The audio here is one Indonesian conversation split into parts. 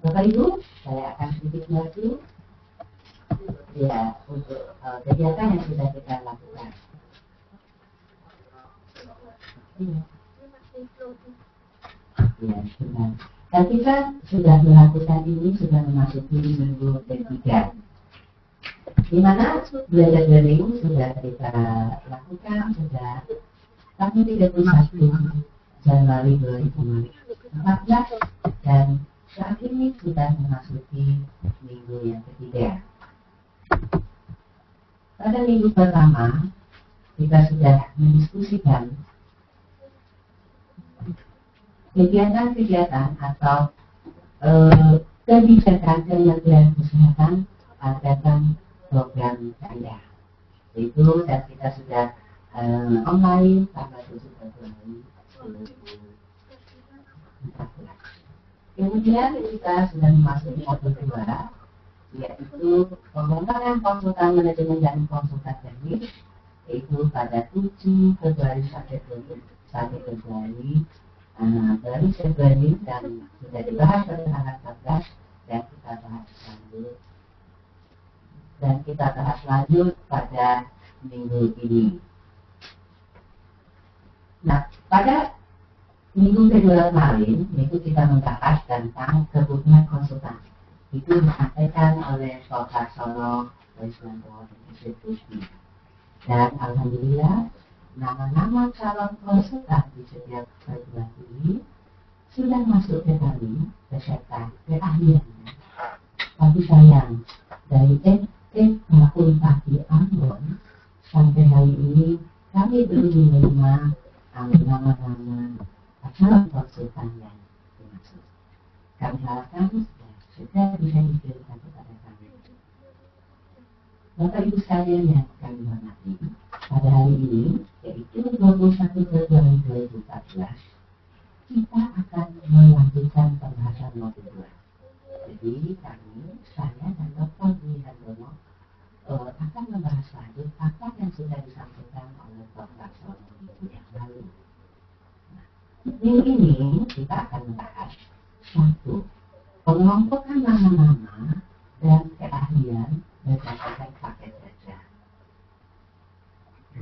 Bapak Ibu, saya akan sedikit maju ya untuk kegiatan yang sudah kita lakukan. Ya, benar. Dan kita sudah melakukan ini sudah memasuki minggu ketiga, di mana belajar daring sudah kita lakukan sudah tanggal 31 Januari 2014 dan saat ini sudah memasuki minggu yang ketiga. Pada minggu pertama kita sudah mendiskusikan kegiatan-kegiatan atau kebijakan Kementerian Kesehatan tentang program Cahaya. Itu dan kita sudah online tanggal 7 Februari 2014. Kemudian kita sudah memasuki modul 2, yaitu pengembangan konsultan manajemen dan konsultan teknis, yaitu pada 7 Februari sampai Februari dan sudah dibahas pada tanggal 14 dan kita bahas lanjut pada minggu ini. Nah, pada minggu kedua kemarin itu kita membahas tentang kebutuhan konsultan. Itu disampaikan oleh Prof. Sono Wiswanto Institusi. Dan alhamdulillah nama-nama calon konsultan di setiap perguruan tinggi sudah masuk ke kami beserta keahliannya. Tapi sayang, dari tahun pagi Ambon sampai hari ini kami belum menerima nama-nama calon konsultan yang dimaksud. Kami harapkan segera bisa dikirimkan kepada kami. Bapak Ibu sekalian yang kami hormati, pada hari ini, yaitu 21 Februari 2014, kita akan melanjutkan pembahasan modul 2. Jadi saya dan Dr. Dwi Handono akan membahas lanjut apa yang sudah disampaikan oleh Prof. Sono minggu yang lalu. Minggu ini kita akan membahas 1. Pengelompokan nama-nama dan keahlian berdasarkan paket kerja.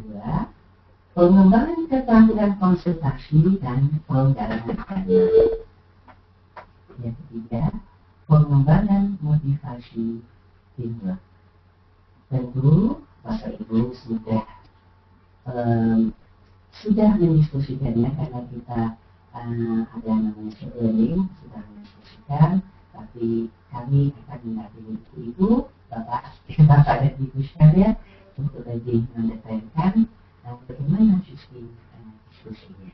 2. Pengembangan keterampilan konsultasi dan penggalian dana. Yang 3. Pengembangan motivasi teamwork. Tentu Bapak Ibu sudah mendiskusikannya karena kita ada namanya scheduling sudah mendiskusikan, tapi kami akan mendampingi ibu-ibu, bapak dan ibu sekalian untuk lebih mendetailkan bagaimana sistem diskusinya.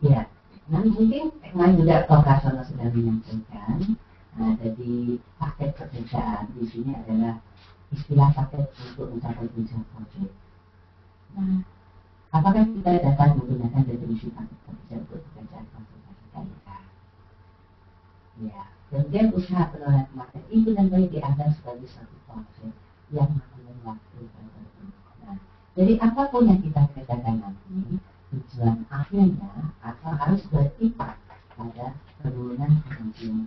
Ya, nah mungkin kemarin juga Prof. Sono sudah menyampaikan. Jadi paket pekerjaan di sini adalah istilah paket untuk mencapai tujuan proyek. Nah, apakah kita dapat menggunakan definisi paket kerja untuk pekerjaan konsultasi KIK? Ya, kemudian usaha pengelolaan market itu dan baik dianggap sebagai satu proses yang memakan waktu tertentu. Nah, jadi apapun yang kita kerjakan nanti, tujuan akhirnya atau harus berimpact pada penurunan kemungkinan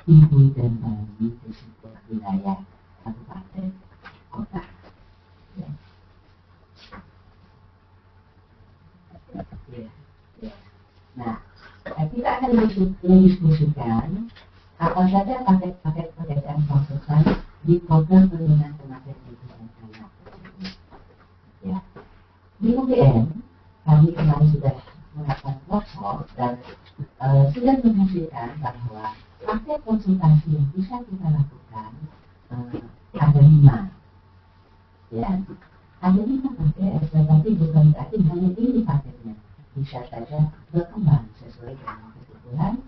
ibu dan bayi di sebuah wilayah kabupaten kota. Ya. Nah, kita akan mendiskusikan apa saja paket-paket pekerjaan konsultan di program penurunan kematian ibu dan anak. Ya. Di UGM kami kemarin sudah melakukan workshop dan sudah menghasilkan bahwa paket konsultasi yang bisa kita lakukan ada 5. Ya, ada 5 paket, tetapi bukan berarti hanya ini paketnya. Bisa saja berkembang sesuai dengan kebutuhan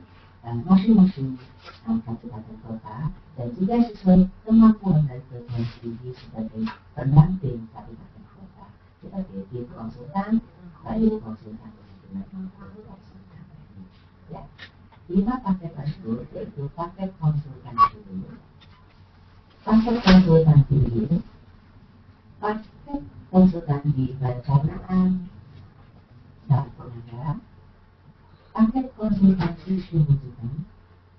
masing-masing kabupaten kota dan juga sesuai kemampuan dari perguruan tinggi sebagai pendamping kabupaten kota sebagai tim konsultan, baik konsultan manajemen maupun konsultan teknis. Ya. 5 paket tersebut yaitu paket konsultan dulu, paket konsultan dulu, paket konsultan di perencanaan dan penganggaran, paket konsultan sushi butuhkan,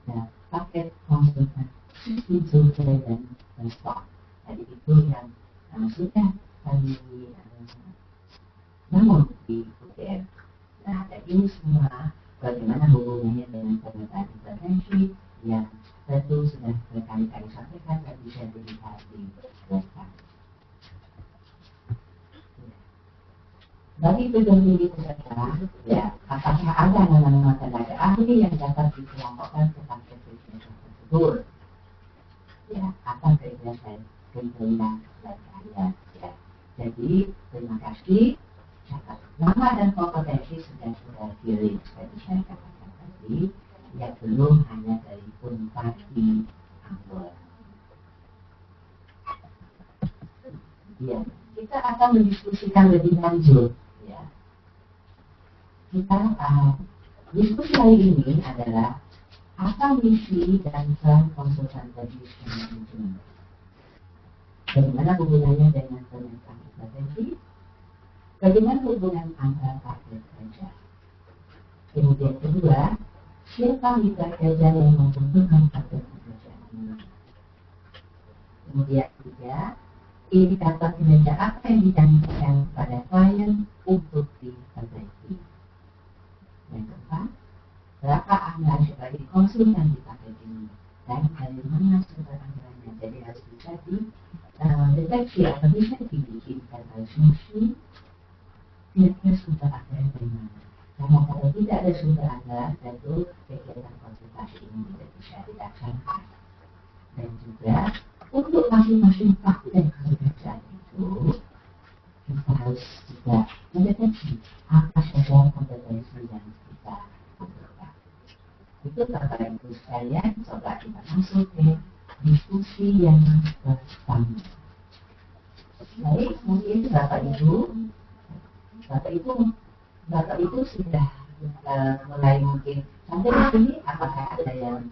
ya, paket konsultan sushi survei dan stok. Jadi itu yang sudah kami bangun di UGM. Nah, dan ini semua bagaimana hubungannya dengan pemetaan intervensi yang tentu sudah berkali-kali sampaikan dan bisa dilihat di website. Bagi pedoman peserta, ya, apakah ada nama-nama tenaga ahli yang dapat dikelompokkan ke paket presidential tersebut? Ya, apa kriteria saya? Ya. Jadi, terima kasih. Nama dan kompetensi sudah pilih, seperti saya katakan tadi, ya belum hanya dari Unpad di Anggora. Ya, kita akan mendiskusikan lebih lanjut. Ya. Kita diskusi hari ini adalah apa misi dan peran konsultan teknis manajemen. Bagaimana hubungannya dengan pemetaan intervensi? Bagaimana hubungan antara paket kerja? Kemudian kedua, siapa mitra kerja yang membutuhkan paket kerja ini? Kemudian ketiga, indikator kinerja apa yang dijanjikan pada klien untuk diperbaiki? Yang keempat, berapa anggaran sebagai konsultan di paket ini? Dan dari mana sumber anggarannya? Jadi harus bisa dideteksi atau bisa dibikinkan asumsi kira-kira sumber anggaran dari mana. Karena kalau tidak ada sumber anggaran, tentu kegiatan konsultasi ini tidak bisa dilaksanakan. Dan juga untuk masing-masing praktek pekerjaan itu kita harus juga mendeteksi apa saja kompetensi yang kita butuhkan. Itu Bapak Ibu sekalian, coba kita masuk ke diskusi yang pertama. Baik, mungkin Bapak Ibu sudah mulai mungkin sampai di sini. Apakah ada yang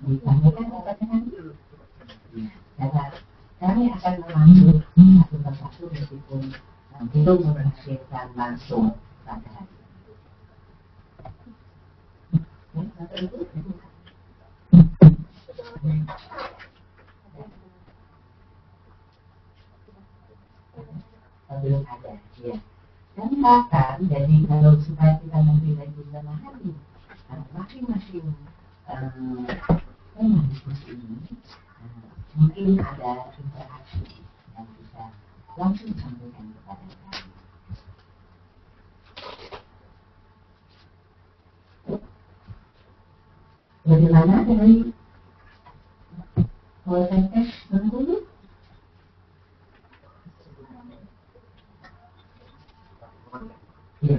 ditanyakan pertanyaan? Karena kami akan memanggil satu persatu meskipun belum menghasilkan langsung pada hari ini. Bapak Ibu, belum ada, ya. Dan bahkan jadi kalau supaya kita nanti lebih memahami masing-masing tema diskusi ini, mungkin ada interaksi yang bisa langsung sampaikan kepada kami. Bagaimana dari proses berguru? Ya,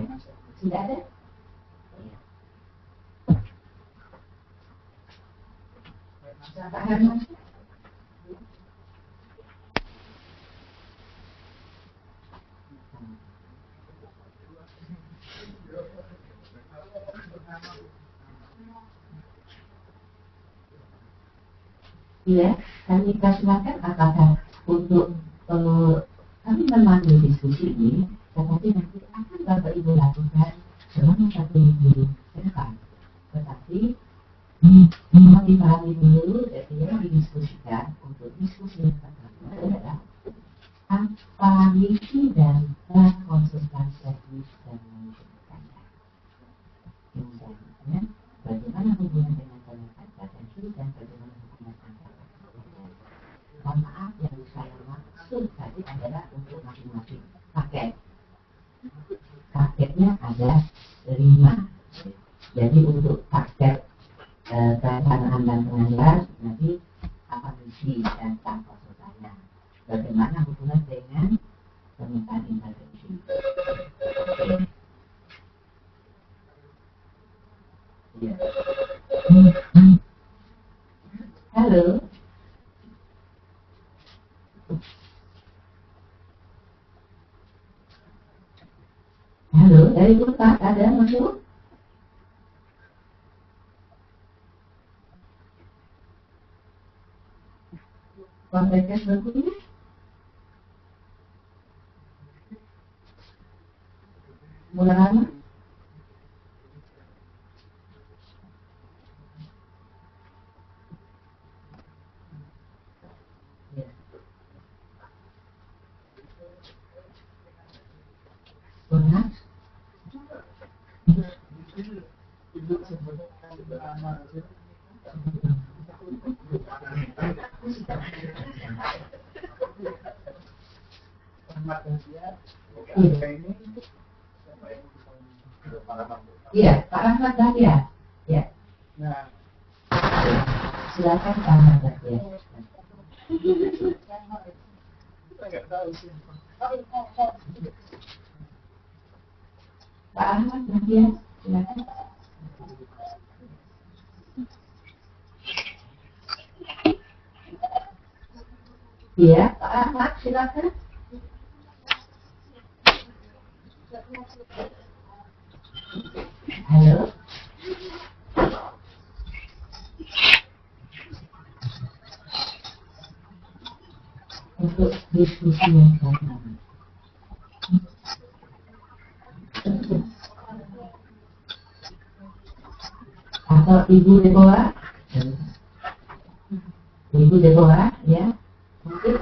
sudah ada? Pak Herman? Iya, kami persilakan apakah untuk kami memanggil diskusi ini, tetapi nanti akan Bapak Ibu lakukan selama 1 minggu ke depan. Tetapi mohon dipahami dulu, jadi yang didiskusikan untuk diskusi yang pertama adalah apa misi dan peran konsultan teknis dan manajemen. Kemudian, bagaimana hubungan dengan pemetaan potensi dan bagaimana hubungan antara. Mohon maaf, yang saya maksud tadi adalah untuk masing-masing paket. Paketnya ada 5. Jadi untuk paket perencanaan dan penganggaran nanti apa misi dan peran konsultannya. Bagaimana hubungan dengan permintaan intervensi. Ya. Halo. Halo, dari Bapak ada masuk? Konteksnya berikutnya. Mulai lama? Iya, Pak Rahmat Bahtiar. Ya. Silakan Pak Rahmat Bahtiar. Pak Ahmad Bahtiar, silakan. Iya, Pak Ahmad, silakan. Halo. Untuk diskusi yang sama. Atau Ibu Deborah? Ibu Deborah, ya. Mungkin.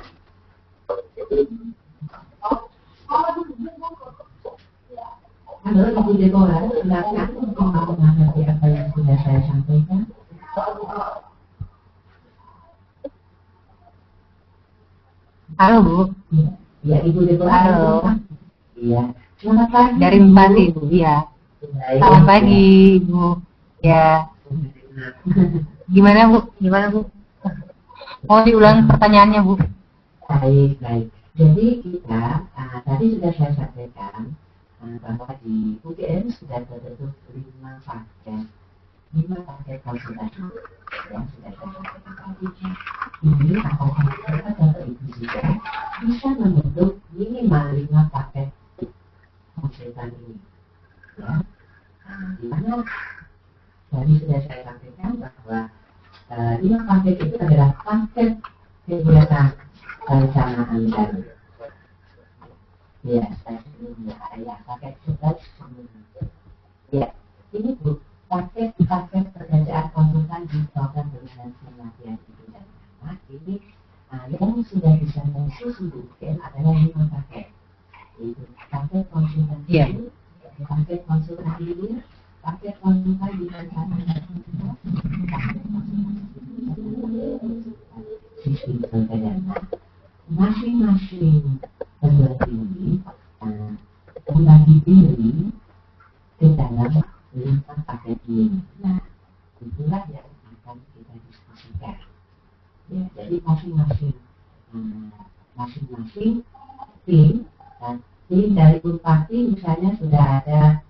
Halo Ibu Deborah, silakan untuk menanggapi apa yang sudah saya sampaikan. Halo Bu. Ya Ibu Deborah. Halo. Iya. Selamat pagi. Dari Bupati Bu. Iya. Selamat pagi Bu. Ya. Gimana Bu? Mau diulang pertanyaannya Bu? Baik. Jadi kita tadi sudah saya sampaikan bahwa di UGM sudah terbentuk 5 paket konsultasi yang sudah saya sampaikan tadi. Ini apakah Bapak atau Ibu juga bisa membentuk minimal 5 paket konsultan ini, ya? Di mana tadi sudah saya sampaikan bahwa 5 paket itu adalah paket kegiatan perencanaan dan ya, sebelumnya ya paket sebelas sebelumnya. Ya, ini Bu, paket pekerjaan konsultan di program pembinaan pelatihan ibu dan anak ini yang sudah disertasi UGM adalah 5 paket. Itu paket konsultan ini, paket konsultan ini, paket konsultan di perencanaan dan paket konsultan sistem perencanaan. Masing-masing perguruan tinggi membagi diri ke dalam 5 paket ini. Nah, itulah yang akan kita diskusikan. Ya, jadi masing-masing tim dan tim dari Bupati misalnya sudah ada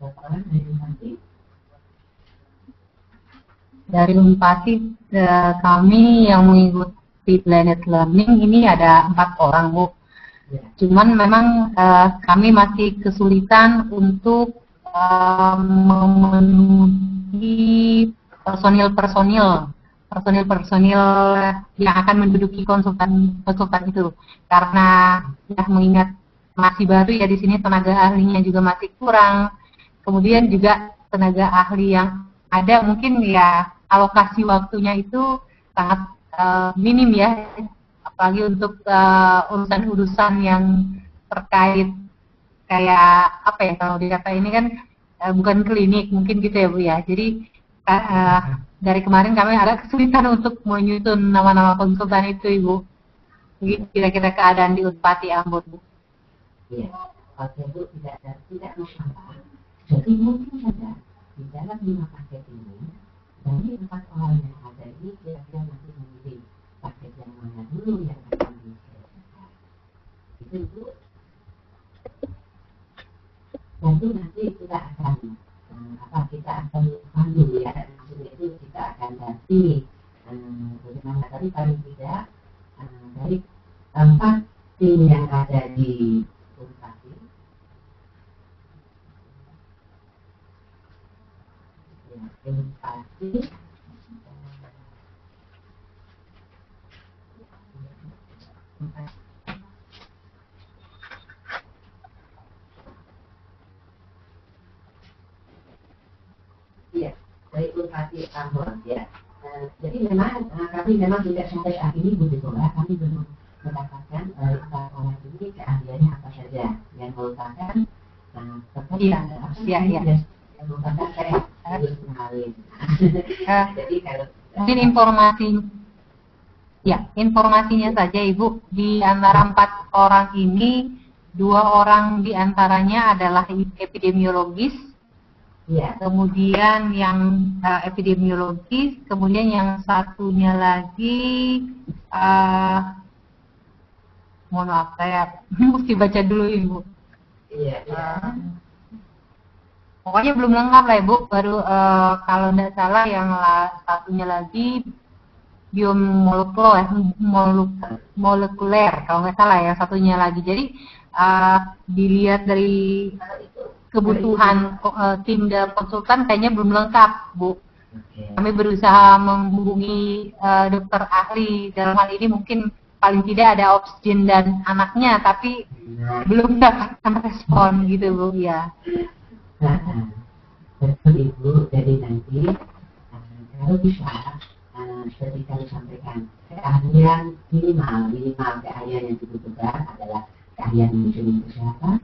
berapa orang dari Bupati? Dari Bupati kami yang mengikuti blended learning ini ada 4 orang Bu. Ya. Cuman memang kami masih kesulitan untuk memenuhi personil yang akan menduduki konsultan itu, karena ya mengingat masih baru ya di sini, tenaga ahlinya juga masih kurang, kemudian juga tenaga ahli yang ada mungkin ya alokasi waktunya itu sangat minim ya, apalagi untuk urusan-urusan yang terkait kayak apa ya, kalau dikata ini kan bukan klinik mungkin gitu ya Bu ya. Jadi dari kemarin kami agak kesulitan untuk menyusun nama-nama konsultan itu Ibu. Kira-kira keadaan di Unpati Ambon Bu. Iya, oke Bu, tidak masalah. Jadi mungkin saja di dalam 5 paket ini dari 4 orang yang ada ini kira-kira nanti memilih paket yang mana dulu yang akan diselesaikan. Itu Bu. Tentu nanti kita akan kita akan pandu ya, maksudnya itu kita akan ganti bagaimana tadi paling tidak dari 4 tim yang ada di Bupati. Ya, Bupati ya, dari Bupati Ambon ya. Jadi memang kami memang tidak sampai saat ini Bu Deborah, kami belum mendapatkan 4 orang ini keahliannya apa saja yang merupakan terkait yang merupakan harus kenalin. Jadi kalau Mungkin informasinya saja Ibu, di antara 4 orang ini 2 orang di antaranya adalah epidemiologis. ya, Kemudian yang epidemiologis, kemudian yang satunya lagi, mohon maaf saya mesti baca dulu Ibu. iya, Pokoknya belum lengkap lah Ibu, baru kalau tidak salah yang satunya lagi biomolekuler kalau nggak salah ya satunya lagi. Jadi dilihat dari kebutuhan tim dan konsultan kayaknya belum lengkap Bu. Kami berusaha menghubungi dokter ahli, dalam hal ini mungkin paling tidak ada oksigen dan anaknya, tapi belum dapatkan respon gitu Bu ya. Betul Ibu, jadi nanti kalau bisa seperti kami sampaikan, keahlian minimal keahlian yang dibutuhkan adalah keahlian manajemen kesehatan,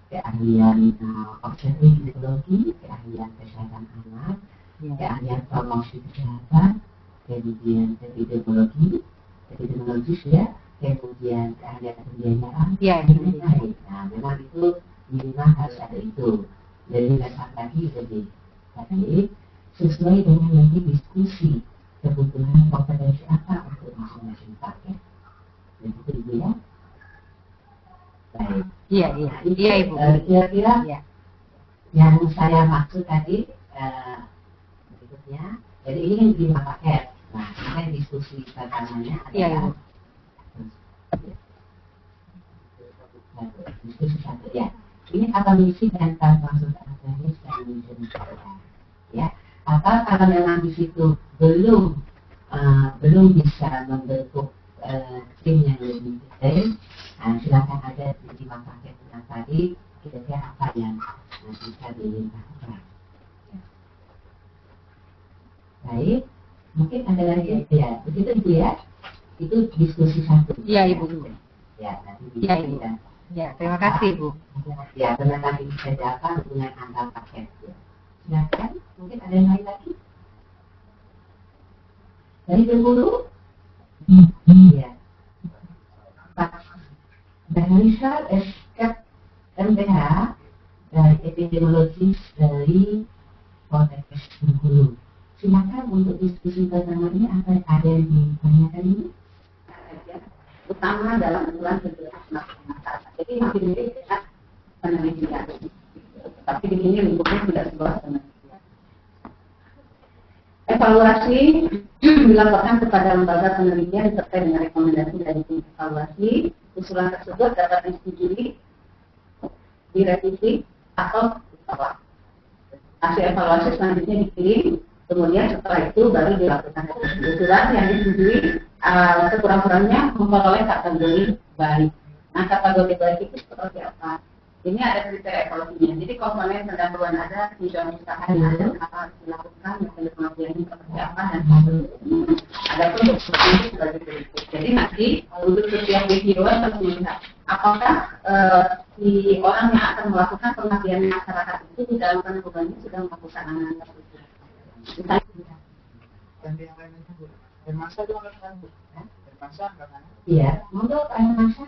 keahlian obstetrik ginekologi, keahlian kesehatan anak, keahlian promosi kesehatan, kemudian epidemiologis ya, kemudian keahlian pembiayaan, dan lain. Nah, memang itu minimal harus ada itu. Jadi lengkap lagi lebih baik sesuai dengan lagi diskusi kebutuhan kompetensi apa untuk masing-masing paket. Begitu Ibu ya. Baik. Iya Ibu. Kira-kira yang saya maksud tadi berikutnya. Jadi ini yang 5 paket. Nah, kita diskusi pertamanya adalah diskusi 1 ya. Ini apa misi dan konsultan klinis dan manajemen kesehatan. Ya, apa kalau memang di situ belum bisa membentuk tim yang lebih detail, silakan ada di 5 paket yang tadi kira-kira apa yang bisa dilakukan. Baik, mungkin ada lagi ya, begitu Ibu ya. Itu diskusi 1. Iya Ibu. Ya, nanti Iya Ibu. Ya, terima kasih Ibu. Ya, benar lagi bisa diapakan dengan antar paket. Ya. Silakan, mungkin ada yang lain lagi? Dari guru? Ya. Pak Daniel Eskap MPH dari epidemiologis dari Poltekkes Bengkulu. Silakan untuk diskusi pertama ini ada yang ditanyakan ini? Utama dalam bulan masyarakat. Jadi mungkin ini tidak penelitian, tapi di sini lingkupnya tidak sebuah penelitian. Evaluasi dilaporkan kepada lembaga penelitian terkait dengan rekomendasi dari tim evaluasi. Usulan tersebut dapat disetujui, direvisi atau ditolak. Hasil evaluasi selanjutnya dikirim. Kemudian setelah itu baru dilakukan usulan yang disetujui sekurang-kurangnya memperoleh kategori baik. Nah, kategori baik itu seperti apa? Ini ada kriteria evaluasinya. Jadi komponen pendahuluan ada, tujuan usaha ada, apa harus dilakukan, metodologinya seperti apa, dan ada pun seperti sebagai berikut. Jadi nanti untuk setiap video harus melihat apakah si orang yang akan melakukan pengabdian masyarakat itu di dalam penanggulangannya sudah melakukan analisa. Iya, untuk masa.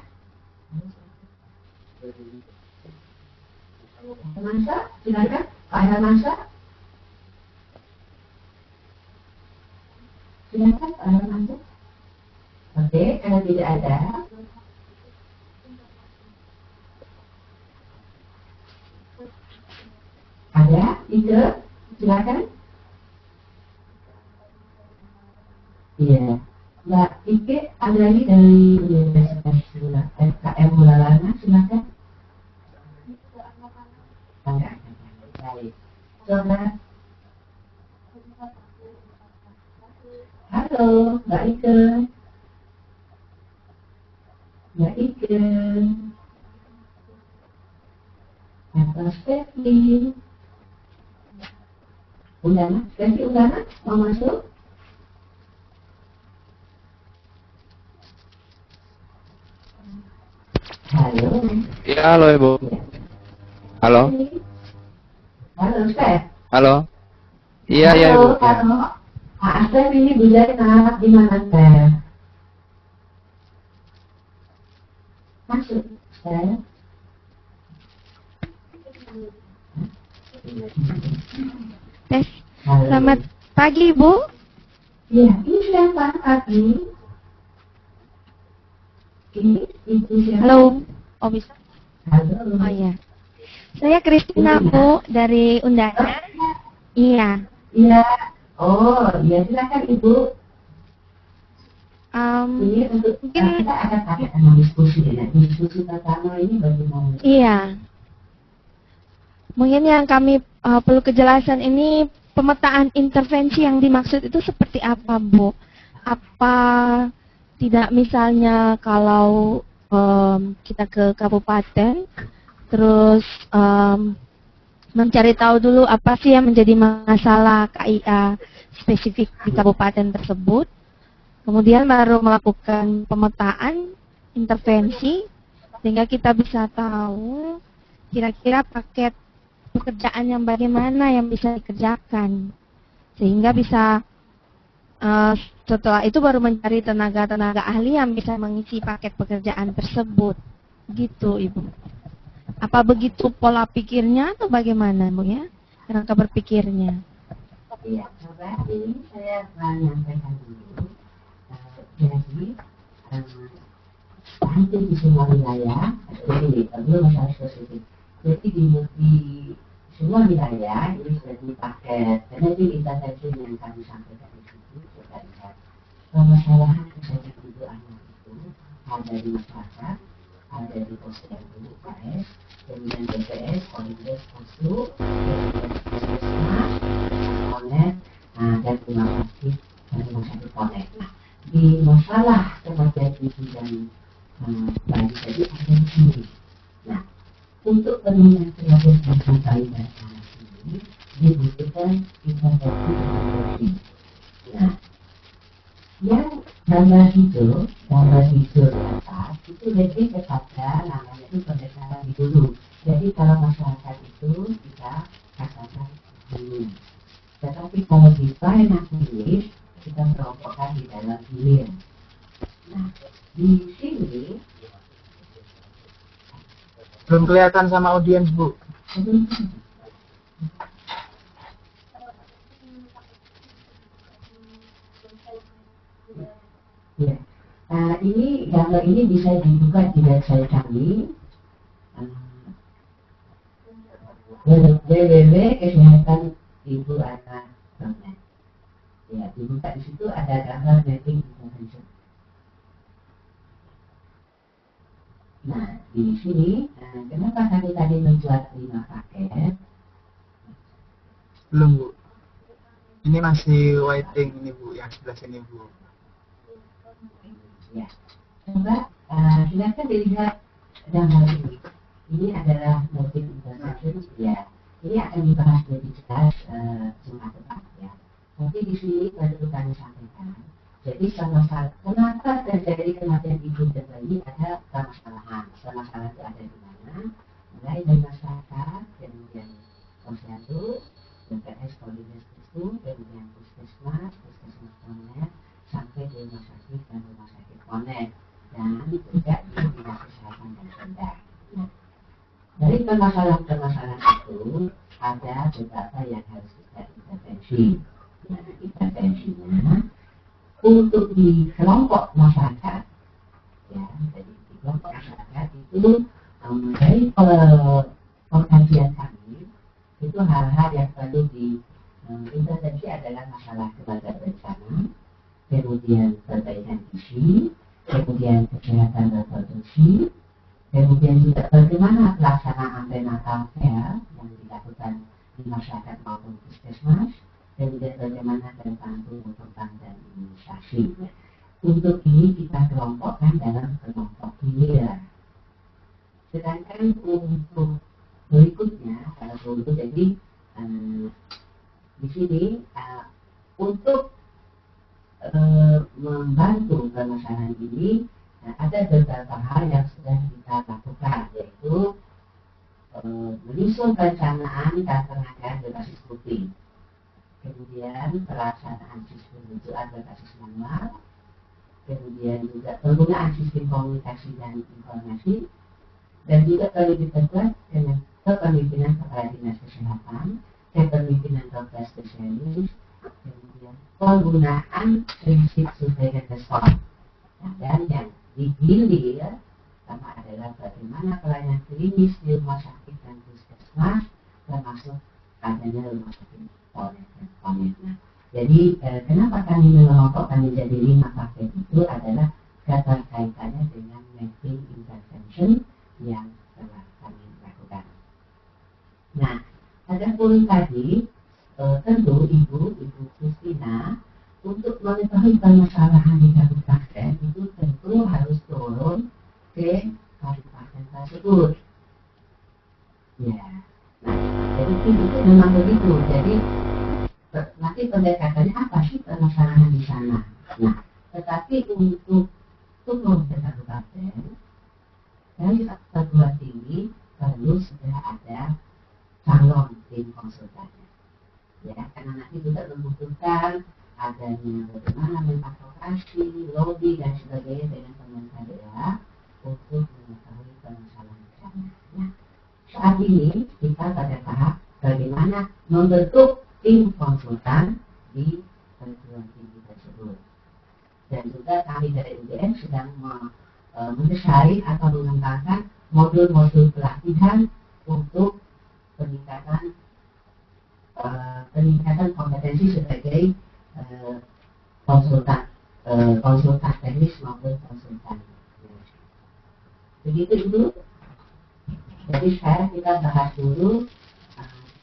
Masa, silakan Pak Masa. Silakan Pak Masa. Oke, kalau tidak ada. Ada, itu, silakan. Iya, Mbak Ike, ada lagi dari Universitas FKM Bulalana, silakan. Baik. Saudara. Halo, Mbak Ike. Mbak Ike. Atau Stefi. Undana, Stefi Undana, mau masuk? Halo. Ya, halo Ibu. Halo. Halo, Stef. Halo. Iya, iya, Halo, Ibu. Ya. halo. Pak Asep, ini Bu Zainab, gimana Teh? Masuk, Teh. Tes. Halo. Selamat pagi, Bu. Iya, ini siapa pagi? Ini Ibu siapa? Halo. Oh, bisa. Halo. Oh, iya. Saya Kristina, Bu, dari Undana. Iya. Iya. Oh, ya silakan Ibu. Ini untuk Mungkin kita akan diskusi ya. Diskusi pertama ini bagaimana? iya. Mungkin yang kami perlu kejelasan ini pemetaan intervensi yang dimaksud itu seperti apa, Bu? Apa tidak misalnya kalau kita ke kabupaten terus mencari tahu dulu apa sih yang menjadi masalah KIA spesifik di kabupaten tersebut, kemudian baru melakukan pemetaan intervensi sehingga kita bisa tahu kira-kira paket pekerjaan yang bagaimana yang bisa dikerjakan, sehingga bisa setelah itu baru mencari tenaga-tenaga ahli yang bisa mengisi paket pekerjaan tersebut. Gitu, Ibu. Apa begitu pola pikirnya atau bagaimana, Bu ya? Kerangka berpikirnya. Iya, coba ini saya menyampaikan dulu. Jadi, hampir di semua wilayah, jadi belum masalah spesifik. Jadi di semua wilayah ini sudah dipakai. Karena itu intervensi yang kami sampaikan di situ, kita lihat permasalahan kesehatan ibu anak itu ada di masyarakat, ada di posyandu UKS, kemudian BPS, Polres, Postu, Puskesmas, Konek, dan rumah sakit Konek. Nah, di masalah kematian ibu dan bayi tadi ada di sini. Nah, untuk penurunan kematian bayi dan anak ini dibutuhkan intervensi. Nah, yang gambar hijau di atas itu lebih kepada namanya itu pendekatan di dulu. Jadi kalau masyarakat itu kita katakan dulu. Tetapi kalau di final finish kita kelompokkan di dalam hilir. Nah, di sini Belum kelihatan sama audiens, Bu. Ya. Ini gambar ini bisa dibuka di website kami www.kesehatanibuanak.net. Ya, dibuka di situ ada gambar mapping intervention. Nah, di sini kenapa kami tadi membuat 5 paket? Belum, Bu. Ini masih waiting ini, Bu, yang sebelah sini, Bu. Ya, coba silakan dilihat gambar ini. Ini adalah mapping intervention. Ya, ini akan dibahas lebih jelas Jumat depan ya. Tapi di sini baru kami sampaikan. Jadi kenapa terjadi kematian ibu dan bayi ada permasalahan. Permasalahan itu ada di mana? Mulai dari masyarakat, kemudian posyandu, BPS, Polres, Postu, kemudian puskesmas Konek, sampai di rumah sakit dan rumah sakit Konek, dan juga di dinas kesehatan dan Pemda. Nah, dari permasalahan-permasalahan itu ada beberapa yang harus kita intervensi. Nah, intervensinya untuk di kelompok masyarakat, ya, jadi di kelompok masyarakat itu dari pengkajian kami itu hal-hal yang perlu di intervensi adalah masalah keluarga berencana, kemudian perbaikan gizi, kemudian kesehatan reproduksi, kemudian juga bagaimana pelaksanaan prenatal care yang dilakukan di masyarakat maupun puskesmas, kemudian bagaimana tentang tumbuh kembang dan imunisasi. Untuk ini kita kelompokkan dalam kelompok hilir. Sedangkan untuk berikutnya, kalau untuk jadi di sini untuk membantu permasalahan ini ada beberapa hal yang sudah kita lakukan, yaitu menyusun perencanaan dan pengadaan berbasis bukti. kemudian pelaksanaan sistem rujukan berbasis manual, kemudian juga penggunaan sistem komunikasi dan informasi, dan juga perlu diperkuat dengan kepemimpinan Kepala Dinas Kesehatan, kepemimpinan dokter spesialis, kemudian penggunaan prinsip surveillance response. Nah, dan yang dihilir sama adalah bagaimana pelayanan klinis di rumah sakit dan puskesmas, termasuk adanya rumah sakit Polres dan Polres. Nah, jadi kenapa kami mengelompokkan menjadi 5 paket itu adalah keterkaitannya dengan mapping intervention yang telah kami lakukan. Nah, ada pun tadi tentu Ibu Christina untuk mengetahui permasalahan di kabupaten itu tentu harus turun ke kabupaten tersebut. Ya, nah, jadi itu memang begitu. Jadi nanti pendekatannya apa sih permasalahan di sana? Nah, tetapi untuk turun ke kabupaten dari perguruan tinggi perlu sudah ada calon tim konsultannya. Ya, karena nanti juga membutuhkan adanya bagaimana mengadvokasi, lobby dan sebagainya dengan pemerintah daerah untuk mengetahui permasalahan di sana. Nah, saat ini kita pada tahap bagaimana membentuk tim konsultan di perguruan tinggi tersebut. Dan juga kami dari UGM sedang mendesai atau mengembangkan modul-modul pelatihan untuk peningkatan kompetensi sebagai konsultan teknis maupun konsultan. Begitu Ibu. Jadi sekarang kita bahas dulu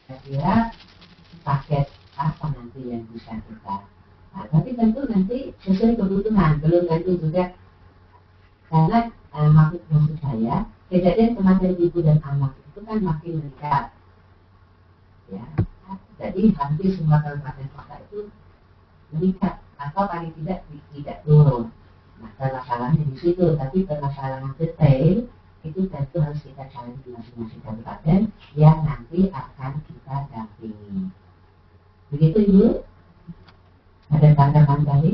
kira-kira paket apa nanti yang bisa kita. Nah, tapi tentu nanti sesuai kebutuhan, belum tentu juga karena maksud saya kejadian kematian ibu dan anak itu kan makin meningkat. Ya, jadi hampir semua kabupaten kota itu meningkat atau paling tidak turun. Nah, permasalahannya di situ, tapi permasalahan detail itu tentu harus kita cari di masing-masing kabupaten yang nanti akan kita dampingi. Begitu Ibu? Ada tanggapan tadi?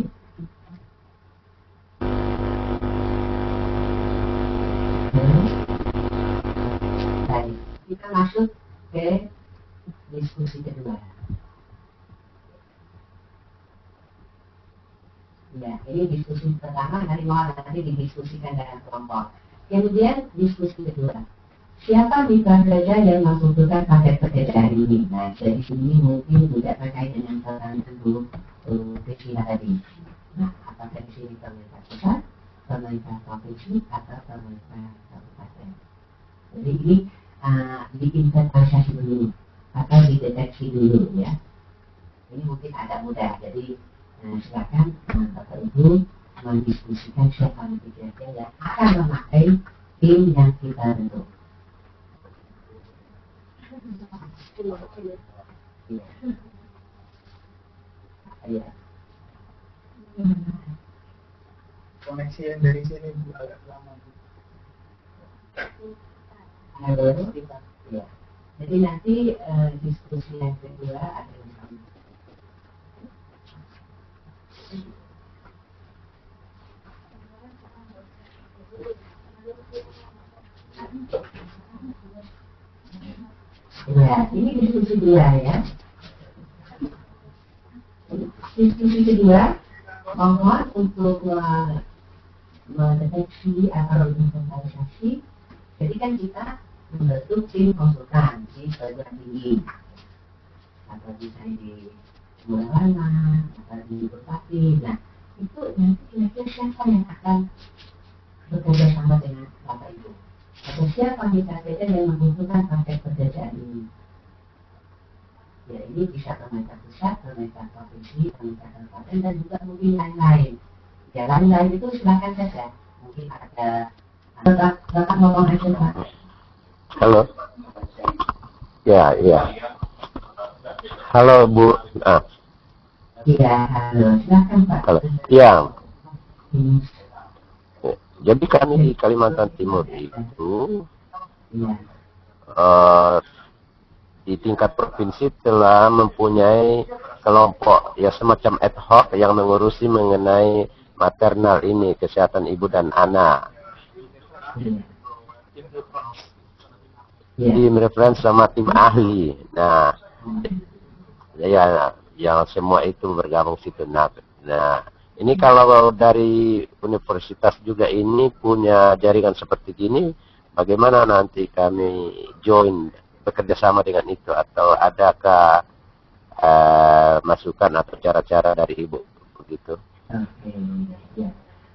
Baik, kita masuk ke diskusi kedua. Ya, ini diskusi pertama nanti didiskusikan dengan kelompok. Kemudian diskusi kedua. Siapa mitra kerja yang membutuhkan paket pekerjaan ini? Nah, dari sini mungkin juga terkait dengan pertanyaan Bu Kristina tadi. Nah, apakah di sini pemerintah pusat, pemerintah provinsi, atau pemerintah kabupaten? Jadi ini diinventarisasi dulu atau dideteksi dulu ya. Ini mungkin agak mudah. Jadi silakan Bapak Ibu mendiskusikan siapa mitra kerja yang akan memakai tim yang kita bentuk. Iya. Koneksi yang dari sini Bu agak lama Bu. Halo. Ya. Jadi nanti diskusi yang kedua adalah ya, ini diskusi kedua ya. Diskusi kedua, mohon untuk mendeteksi atau inventarisasi. Jadi kan kita membentuk tim konsultan di perguruan tinggi, atau misalnya di Mulawama, atau di Bupati. Nah, itu nanti kira-kira siapa yang akan bekerja sama dengan Bapak Ibu? Atau siapa mitra kerja yang membutuhkan paket pekerjaan ini? Ya, ini bisa pemerintah pusat, pemerintah provinsi, pemerintah kabupaten, dan juga mungkin lain-lain. Ya, lain-lain itu silakan saja. Mungkin ada Bapak ngomong aja Pak. Halo. Ya. Halo Bu. Iya, halo. Silakan Pak. Halo. Ya. Jadi kami di Kalimantan Timur itu di tingkat provinsi telah mempunyai kelompok ya semacam ad hoc yang mengurusi mengenai maternal ini, kesehatan ibu dan anak. Tim referensi sama tim ahli. Nah, ya yang semua itu bergabung situ. Nah, ini kalau dari universitas juga ini punya jaringan seperti ini, bagaimana nanti kami join bekerja sama dengan itu, atau adakah masukan atau cara-cara dari ibu begitu? Oke, ya.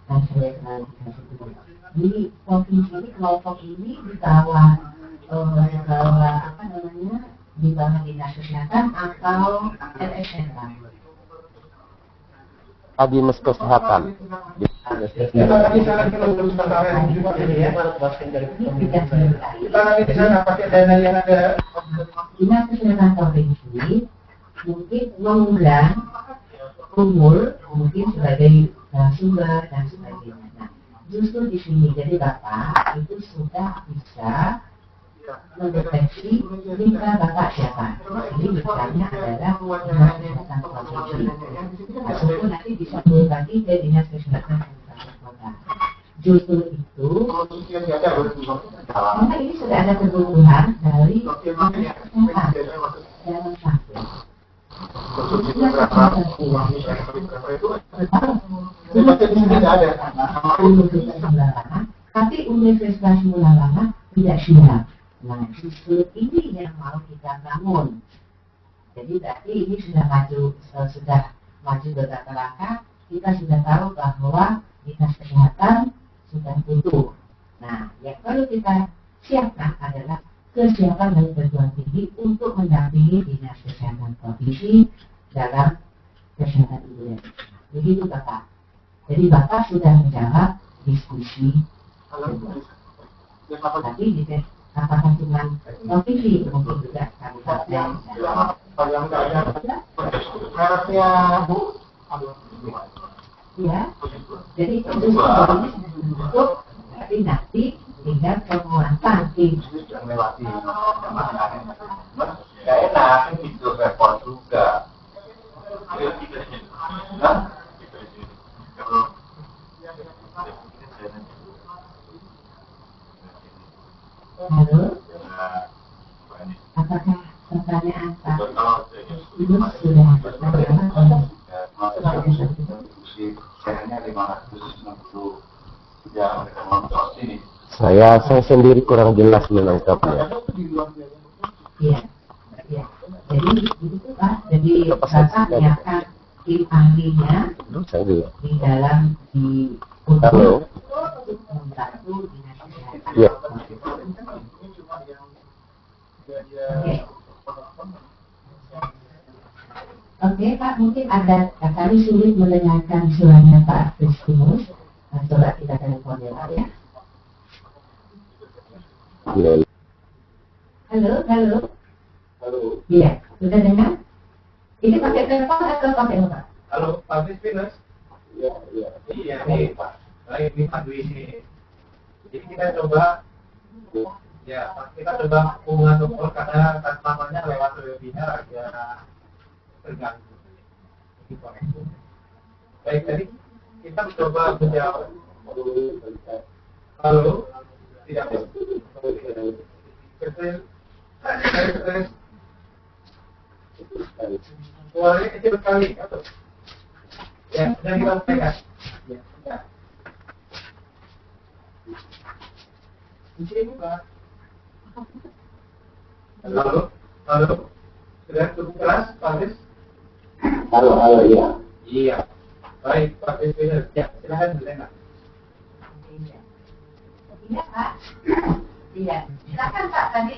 Nah, saya klarifikasi dulu. Di provinsi ini, kelompok ini di bawah apa namanya, di bawah dinas kesehatan atau LSM, Pak? Dinas kesehatan. Dinas kesehatan provinsi mungkin mengundang umur mungkin sebagai sumber dan sebagainya. Nah, justru di sini jadi Bapak itu sudah bisa mendeteksi mitra Bapak siapa. Jadi mitranya adalah dinas kesehatan provinsi. Ataupun nanti bisa berbagi ke dinas kesehatan kabupaten kota. Justru itu, karena ini sudah ada kebutuhan dari dinas kesehatan. Jangan sampai tapi Universitas Mulalama tidak siap. Nah, justru ini yang mau kita bangun. Jadi berarti ini sudah maju beberapa langkah. Kita sudah tahu bahwa dinas kesehatan sudah tutup. Nah, yang perlu kita siapkan adalah kesiapan dari perguruan tinggi untuk mendampingi dinas kesehatan provinsi dalam kesehatan ibu dan anak. Begitu Bapak. Jadi Bapak sudah menjawab diskusi kedua. Tapi apakah cuma provinsi, mungkin juga kabupaten. Ya, jadi itu ini untuk tapi nanti tinggal penguatan tim. Gak enak itu repot juga. Halo, apakah pertanyaan Pak Ibu sudah terjawab? Saya sendiri kurang jelas menangkapnya. Iya, iya. Jadi begitu Pak. Jadi Bapak menyiapkan tim ahlinya di dalam untuk membantu dinas kesehatan. Iya. Oke Pak, mungkin ada kali sulit mendengarkan suaranya Pak Kristinus. Coba kita telepon ya Pak ya. Halo. Iya, sudah dengar? Ini pakai telepon atau pakai apa? Halo, Pak Kristinus. Iya, nih Pak. Baik, ini Pak Dwi ini. Jadi kita coba hubungan dokter karena namanya lewat webinar agak terganggu. Baik, tadi kita coba menjawab. Halo, tidak. Suaranya kecil sekali, atau? Ya, sudah kita sampaikan. Ya. Di sini Pak. Halo. Sudah cukup keras, Pak Aris? Halo, iya. Iya. Baik, Pak Aris. Ya, silakan mendengar. Iya Pak. Iya, silakan Pak tadi.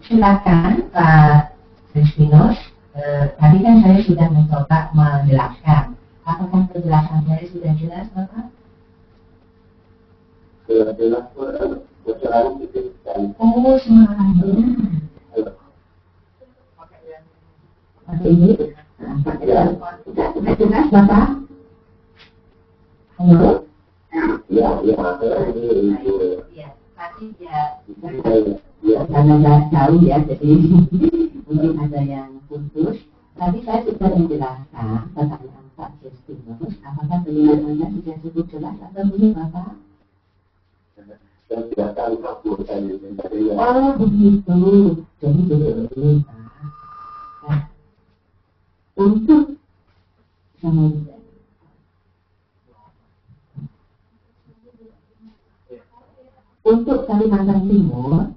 Silakan Pak Kristinus. Tadi kan saya sudah mencoba menjelaskan. Apakah penjelasan saya sudah jelas Bapak? Jelas, bocoran itu. Oh, semuanya. Pakai ini. Sudah jelas Bapak? Halo? Iya. Iya, pasti ya. Karena nggak tahu ya, jadi mungkin ada yang putus. Tadi saya sudah menjelaskan pertanyaan Pak Justinus, apakah bagaimana sudah cukup jelas atau belum Bapak? Saya tidak tahu apa tadi. Oh begitu, jadi begini Pak. Nah, untuk sama untuk Kalimantan Timur,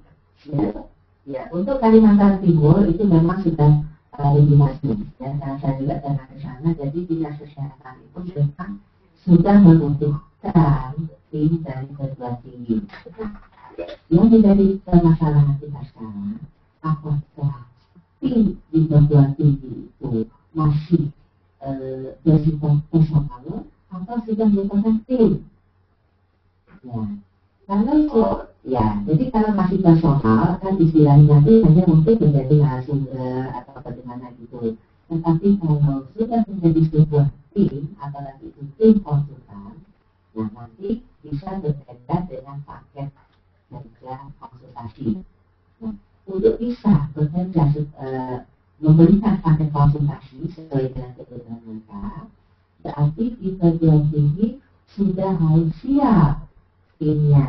untuk Kalimantan Timur itu memang sudah dinas ya, dan saya juga pernah ke sana. Jadi dinas kesehatan itu memang sudah membutuhkan tim dari perguruan tinggi. Yang menjadi permasalahan kita sekarang, apakah tim di perguruan tinggi itu masih bersifat personal atau sudah merupakan tim? Ya. Kalau jadi kalau masih personal kan istilahnya nanti hanya mungkin menjadi narasumber atau bagaimana gitu. Tetapi kalau sudah menjadi sebuah tim, apalagi itu tim konsultan, nah nanti bisa berbeda dengan paket kerja konsultasi. Nah, untuk bisa bekerja memberikan paket konsultasi sesuai dengan kebutuhan mereka, berarti di perguruan tinggi sudah harus siap timnya.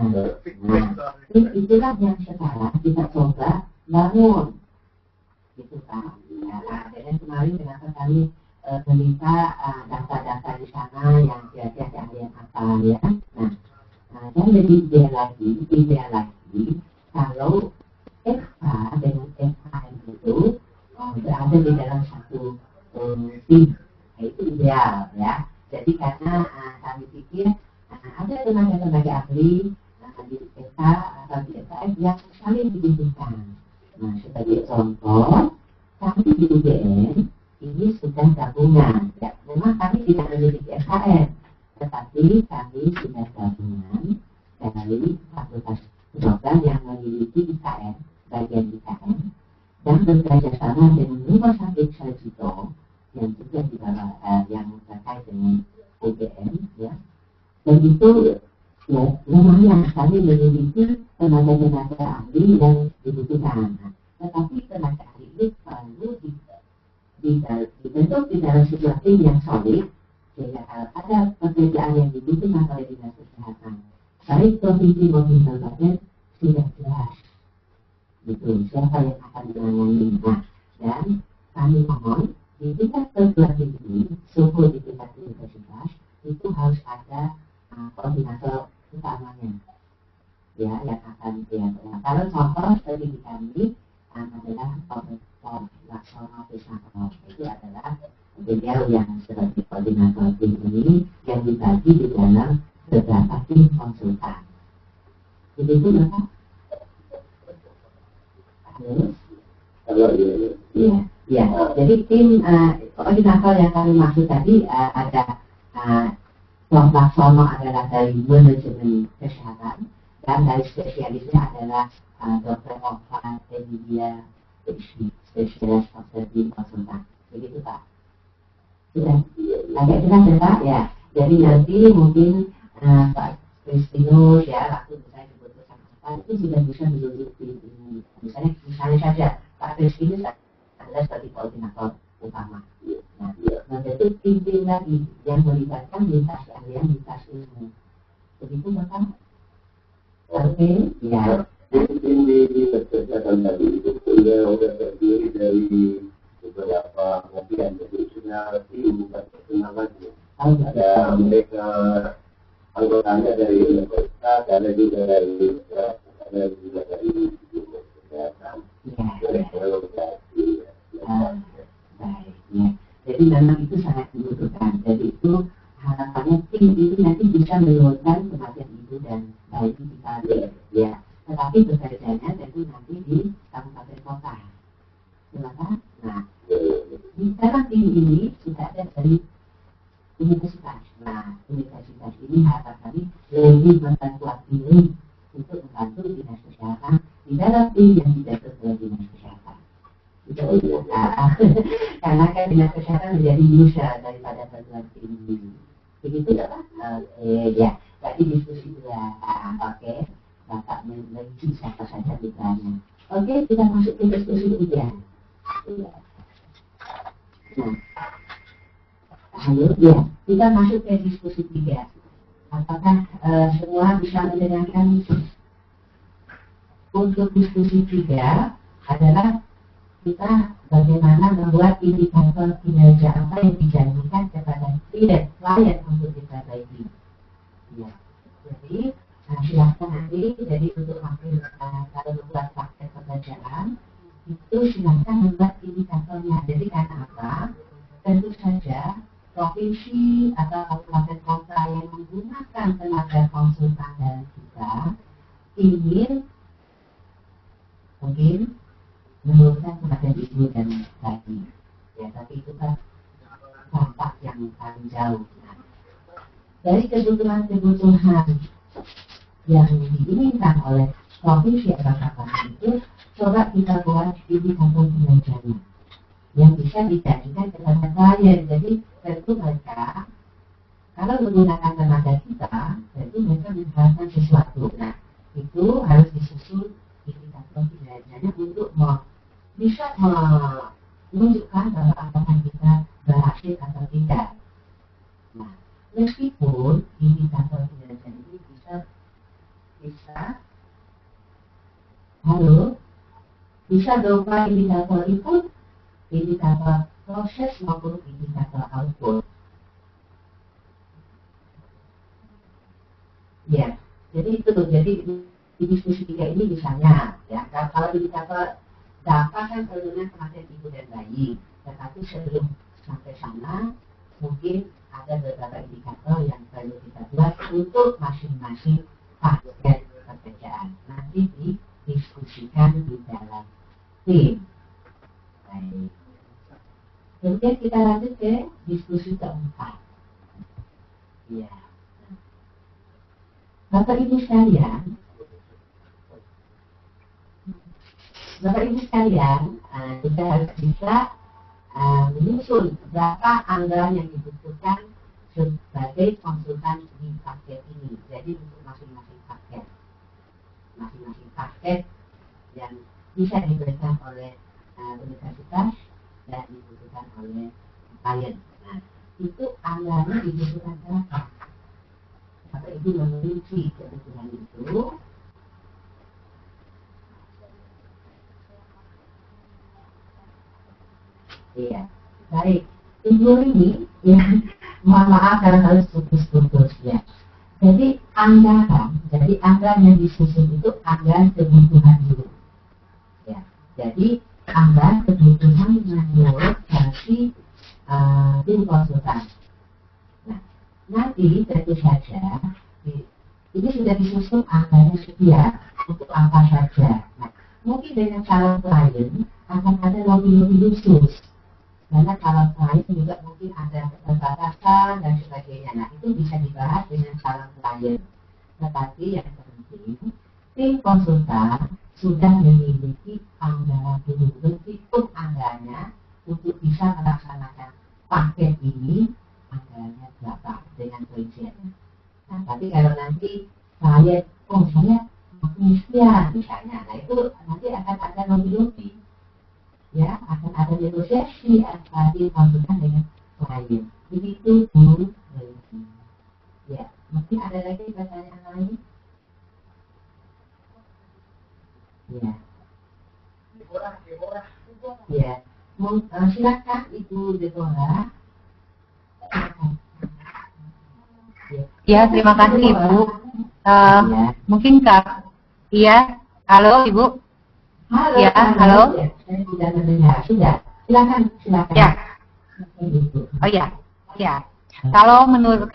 Nah, tim itulah yang sekarang kita coba bangun, gitu Pak. Nah, dan kemarin kenapa kami meminta data-data di sana yang kira-kira keahlian apa ya. Nah, dan lebih ideal lagi, kalau FH dengan FHM itu berada di dalam satu tim, itu ideal ya. Jadi karena kami pikir ada tenaga-tenaga ahli di FK atau di FKM yang saling dibutuhkan. Nah, sebagai contoh, kami di UGM ini sudah gabungan. Ya, memang kami tidak memiliki FKM, tetapi kami sudah gabungan dari fakultas kedokteran yang memiliki IKM, bagian IKM, dan bekerja sama dengan Rumah Sakit Sarjito yang juga di bawah yang terkait dengan UGM, ya. Dan itu ya, lumayan kami memiliki tenaga-tenaga ahli yang dibutuhkan. Tetapi tenaga ahli ini perlu dibentuk di dalam sebuah tim yang solid, sehingga kalau ada pekerjaan yang dibutuhkan oleh dinas kesehatan, baik provinsi maupun kabupaten sudah jelas. Gitu, siapa yang akan menangani. Nah, dan kami mohon di tingkat perguruan tinggi, suhu di tingkat universitas itu harus ada koordinator utamanya, ya, yang akan kalau contoh seperti di kami adalah Prof. Laksono Pisako, itu adalah beliau yang sebagai koordinator tim ini yang dibagi di dalam beberapa tim konsultan. Begitu Bapak? Halo? Iya. Jadi tim koordinator yang kami maksud tadi ada Prof. Laksono adalah dari manajemen kesehatan dan dari spesialisnya adalah Dr. Ovan Emilia spesialis obstetri konsultan. Begitu Pak? Sudah agak jelas ya Pak? Ya. Jadi nanti mungkin Pak Kristinus ya waktu saya keputusan apa itu sudah bisa duduk di misalnya saja Pak Kristinus adalah sebagai koordinator utama. Nah, membentuk tim lagi yang melibatkan lintas keahlian, lintas ilmu. Begitu Bapak? Oke, ya. Tim di kesehatan tadi itu sudah terdiri dari beberapa bagian, jadi sudah tim bukan personal lagi. Ada mereka anggotanya dari universitas, ada juga dari kesehatan. Baik, ya. Jadi memang itu sangat dibutuhkan. Jadi itu harapannya tim ini nanti bisa menurunkan kematian ibu dan bayi kita, ya. Tetapi bekerjanya tentu nanti di kabupaten kota. Kenapa? Nah, di dalam tim ini sudah ada dari universitas. Nah, universitas ini harapan kami lebih memperkuat diri untuk membantu dinas kesehatan di dalam tim yang dibentuk oleh dinas kesehatan. Karena kan dinas kesehatan menjadi user daripada perguruan tinggi. Begitu ya Pak? Ya, tadi diskusi dulu. Oke, Bapak meneliti siapa saja mitranya. Oke, kita masuk ke diskusi ujian. Lalu ya, kita masuk ke diskusi 3. Apakah semua bisa mendengarkan? Untuk diskusi 3 adalah kita bagaimana membuat indikator kinerja apa yang dijanjikan kepada klien untuk diperbaiki. Ya, jadi silahkan nanti, jadi untuk hampir kalau membuat praktek pekerjaan itu silahkan membuat indikatornya. Jadi karena apa? Tentu saja provinsi atau kabupaten kota yang menggunakan tenaga konsultan dari kita ingin mungkin menurunkan kematian ibu dan bayi. Ya, tapi itu kan dampak yang paling jauh. Nah, dari kebutuhan yang diinginkan oleh provinsi atau kabupaten itu, coba kita buat indikator kinerjanya yang bisa dijanjikan kepada klien. Jadi tentu mereka kalau menggunakan tenaga kita, tentu mereka mengharapkan sesuatu. Nah, itu harus disusun indikator kinerjanya untuk bisa menunjukkan bahwa apakah kita berhasil atau tidak. Nah, meskipun indikator kinerja ini bisa berupa indikator input, indikator proses maupun indikator output. Ya, jadi itu. Jadi di diskusi 3 ini misalnya, ya, kalau indikator dampak kan penurunan kematian ibu dan bayi, tetapi sebelum sampai sana mungkin ada beberapa indikator yang perlu kita buat untuk masing-masing paket pekerjaan. Nanti didiskusikan di dalam tim. Baik. Kemudian kita lanjut ke diskusi keempat. Ya. Bapak Ibu sekalian, kita harus bisa menyusun berapa anggaran yang dibutuhkan sebagai konsultan di paket ini. Jadi untuk masing-masing paket yang bisa diberikan oleh universitas dan dibutuhkan oleh klien. Nah, itu anggarannya dibutuhkan berapa? Bapak Ibu memiliki kebutuhan itu. Iya, baik. Ibu ini, ya, mohon maaf karena harus putus-putus ya. Jadi anggaran yang disusun itu anggaran kebutuhan dulu. Ya, jadi anggaran kebutuhan menurut versi tim konsultan. Nah, nanti tentu saja ini sudah disusun anggaran sekian untuk apa saja. Nah, mungkin dengan calon klien akan ada lobby-lobby khusus. Karena calon klien juga mungkin ada keterbatasan dan sebagainya. Nah, itu bisa dibahas dengan calon klien. Tetapi yang penting, tim konsultan sudah memiliki anggaran dulu, menghitung anggarannya untuk bisa melaksanakan paket ini, anggarannya berapa dengan perinciannya. Nah, tapi kalau nanti klien, saya makin sekian misalnya, nah itu nanti akan ada lobby-lobby. Ya, akan ada negosiasi antara tim konsultan dengan klien. Begitu Bu. Ya, mungkin ada lagi pertanyaan lain? Ya. Ya, silakan Ibu Deborah. Ya, terima kasih Ibu. Mungkin Kak, iya, halo Ibu. Halo, ya, halo. Ya, saya tidak mendengar. Sudah, silakan. Ya. Oh ya, ya. Kalau menurut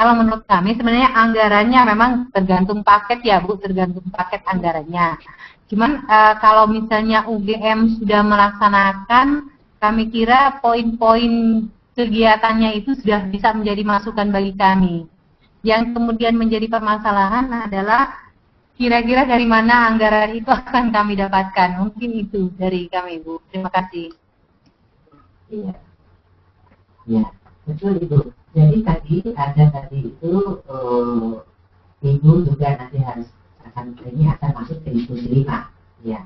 kami sebenarnya anggarannya memang tergantung paket ya Bu, tergantung paket anggarannya. Cuman kalau misalnya UGM sudah melaksanakan, kami kira poin-poin kegiatannya itu sudah bisa menjadi masukan bagi kami. Yang kemudian menjadi permasalahan adalah kira-kira dari mana anggaran itu akan kami dapatkan. Mungkin itu dari kami, Bu. Terima kasih. Iya. Ya, betul Ibu. Jadi tadi itu Ibu juga nanti akan masuk ke diskusi 5. Ya.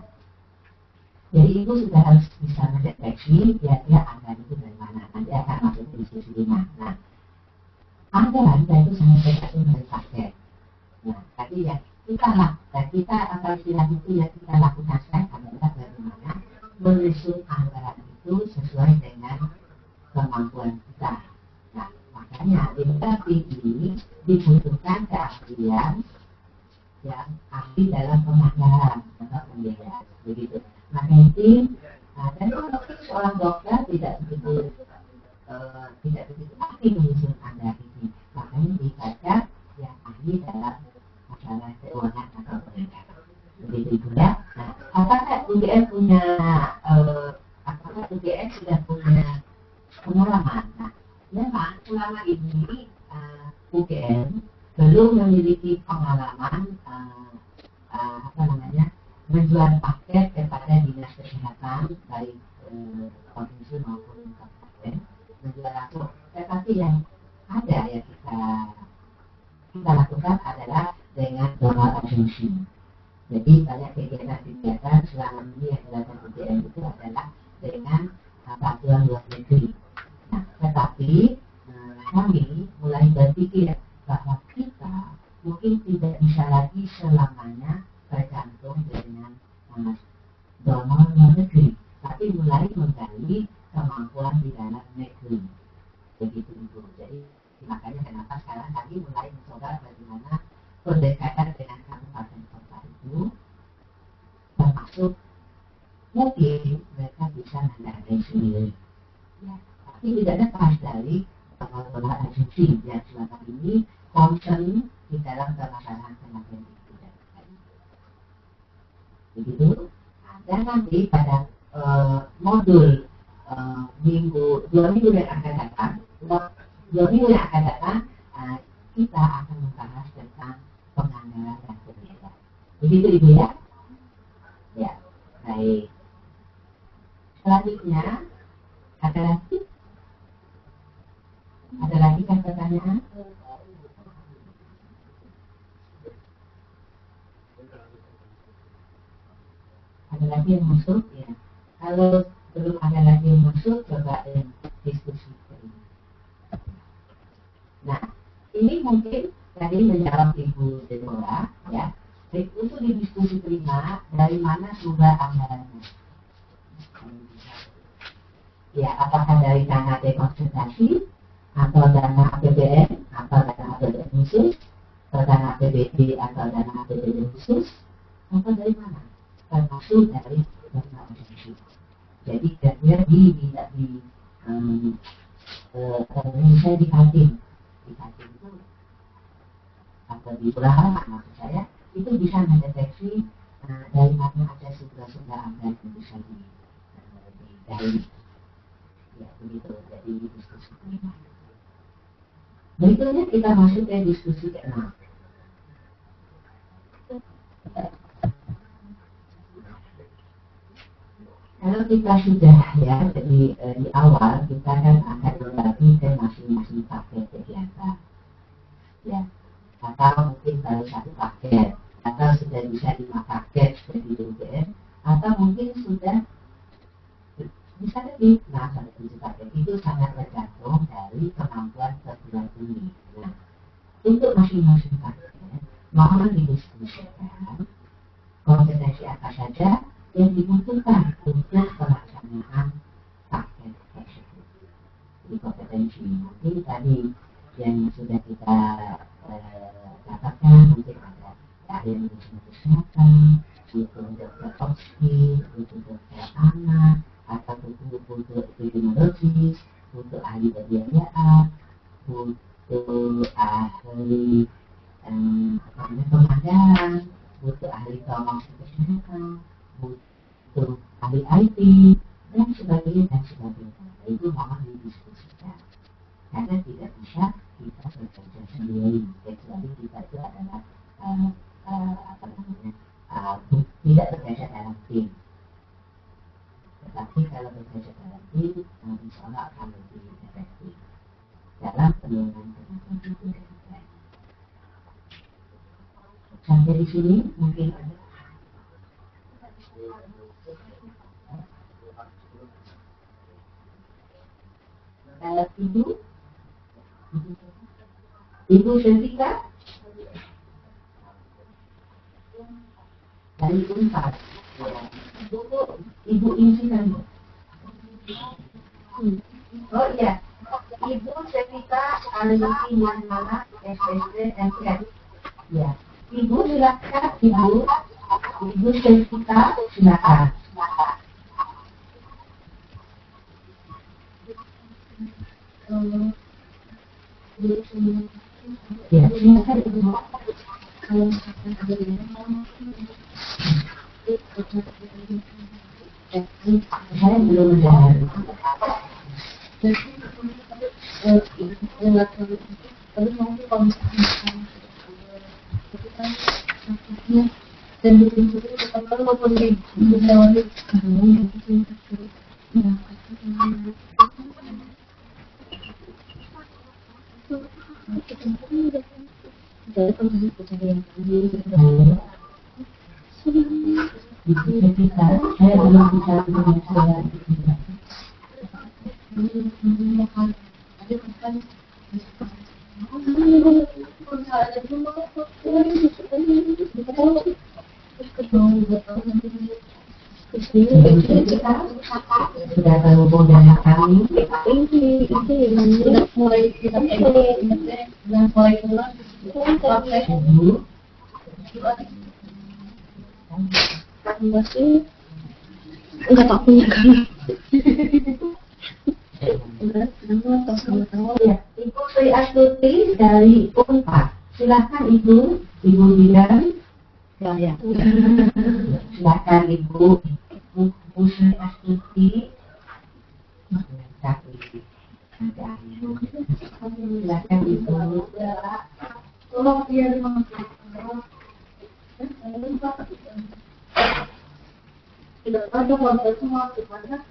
Jadi Ibu sudah harus bisa mendeteksi kira-kira anggaran itu dari mana. Nanti akan sesuai dengan kemampuan kita. Nah, makanya di terapi ini dibutuhkan keahlian yang ahli dalam penganggaran atau pembiayaan, begitu. Marketing, dan mungkin seorang dokter tidak begitu ahli menyusun anggaran ini, makanya dibaca yang ahli dalam masalah keuangan atau penganggaran, begitu juga. Nah, apakah UGM sudah punya pengalaman? Nah, memang selama ini UGM belum memiliki pengalaman menjual paket kepada dinas kesehatan baik provinsi maupun kabupaten, menjual langsung. Tetapi yang ada yang kita lakukan adalah dengan donor asumsi. Jadi banyak kegiatan-kegiatan selama ini yang dilakukan UGM itu adalah dengan bantuan luar negeri. Nah, tetapi kami mulai berpikir bahwa kita mungkin tidak bisa lagi selamanya bergantung dengan donor luar negeri, tapi mulai menggali kemampuan di dalam negeri, begitu Ibu. Jadi makanya kenapa sekarang kami mulai mencoba bagaimana pendekatan dengan kabupaten kota itu, termasuk mungkin mereka bisa menghargai sendiri, ya. Tapi tidak lepas dari donor asumsi yang selama ini concern di dalam permasalahan tenaga pendidik. Begitu. Dan nanti pada modul dua minggu yang akan datang, kita akan membahas tentang penganggaran dan pembiayaan. Begitu Ibu ya? Ya, baik. Selanjutnya ada lagi kan pertanyaan? Ada lagi yang masuk ya? Kalau belum ada lagi yang masuk, coba diskusi ini. Nah, ini mungkin tadi menjawab Ibu Deborah ya. Untuk di diskusi kelima, dari mana sumber anggarannya? Ya, apakah dari dana dekonsentrasi atau dana APBN atau dana APBN khusus, atau dana APBD atau dana APBD khusus, atau dari mana? Termasuk dari dana asumsi. Jadi kira-kira saya di kantin itu atau di belahan maksud saya itu bisa mendeteksi dari mana ada sumber-sumber anggaran yang bisa digali. Ya begitu. Jadi diskusi kelima. Berikutnya kita masuk ke diskusi keenam. Kalau kita sudah ya di awal kita kan akan berbagi ke masing-masing paket kegiatan, ya, atau mungkin baru satu paket, atau sudah bisa 5 paket seperti UGM, atau mungkin sudah bisa lebih, sampai 7 paket. Itu sangat tergantung dari kemampuan perguruan tinggi. Nah, untuk masing-masing paket mohon didiskusikan kompetensi apa saja yang dibutuhkan untuk pelaksanaan paket tersebut. Di kompetensi mungkin tadi yang sudah kita dapatkan, mungkin ada ahli manajemen kesehatan, butuh dokter opsi, butuh dokter anak, atau butuh epidemiologis, butuh ahli pembiayaan, butuh ahli penganggaran, butuh ahli promosi kesehatan, butuh ahli IT, dan sebagainya. Itu mohon didiskusikan. Karena tidak bisa kita bekerja sendiri, kecuali kita itu adalah tidak bekerja dalam tim. Tetapi kalau bekerja dalam tim, insya Allah akan lebih efektif dalam penurunan tenaga. Sampai di sini mungkin ada. Ibu Sentika dari Unpad. Ibu Insi kan. Oh iya, Ibu Sevita Alusi Nirmala, SPC, MPS. Ya, Ibu silakan, Ibu Sevita silakan. Ya, silakan Ibu. Saya belum mendengar. Saya belum bisa mendengar. Sudah terhubung dengan kami. Sudah mulai keluar. Masih nggak tahu punya kan? Ya, Ibu Sri Astuti dari Unpad. Silakan Ibu Bidan. Ya. Silakan Ibu Sri Astuti. Silakan Ibu. Tolong dia tidak ada warga semua kepada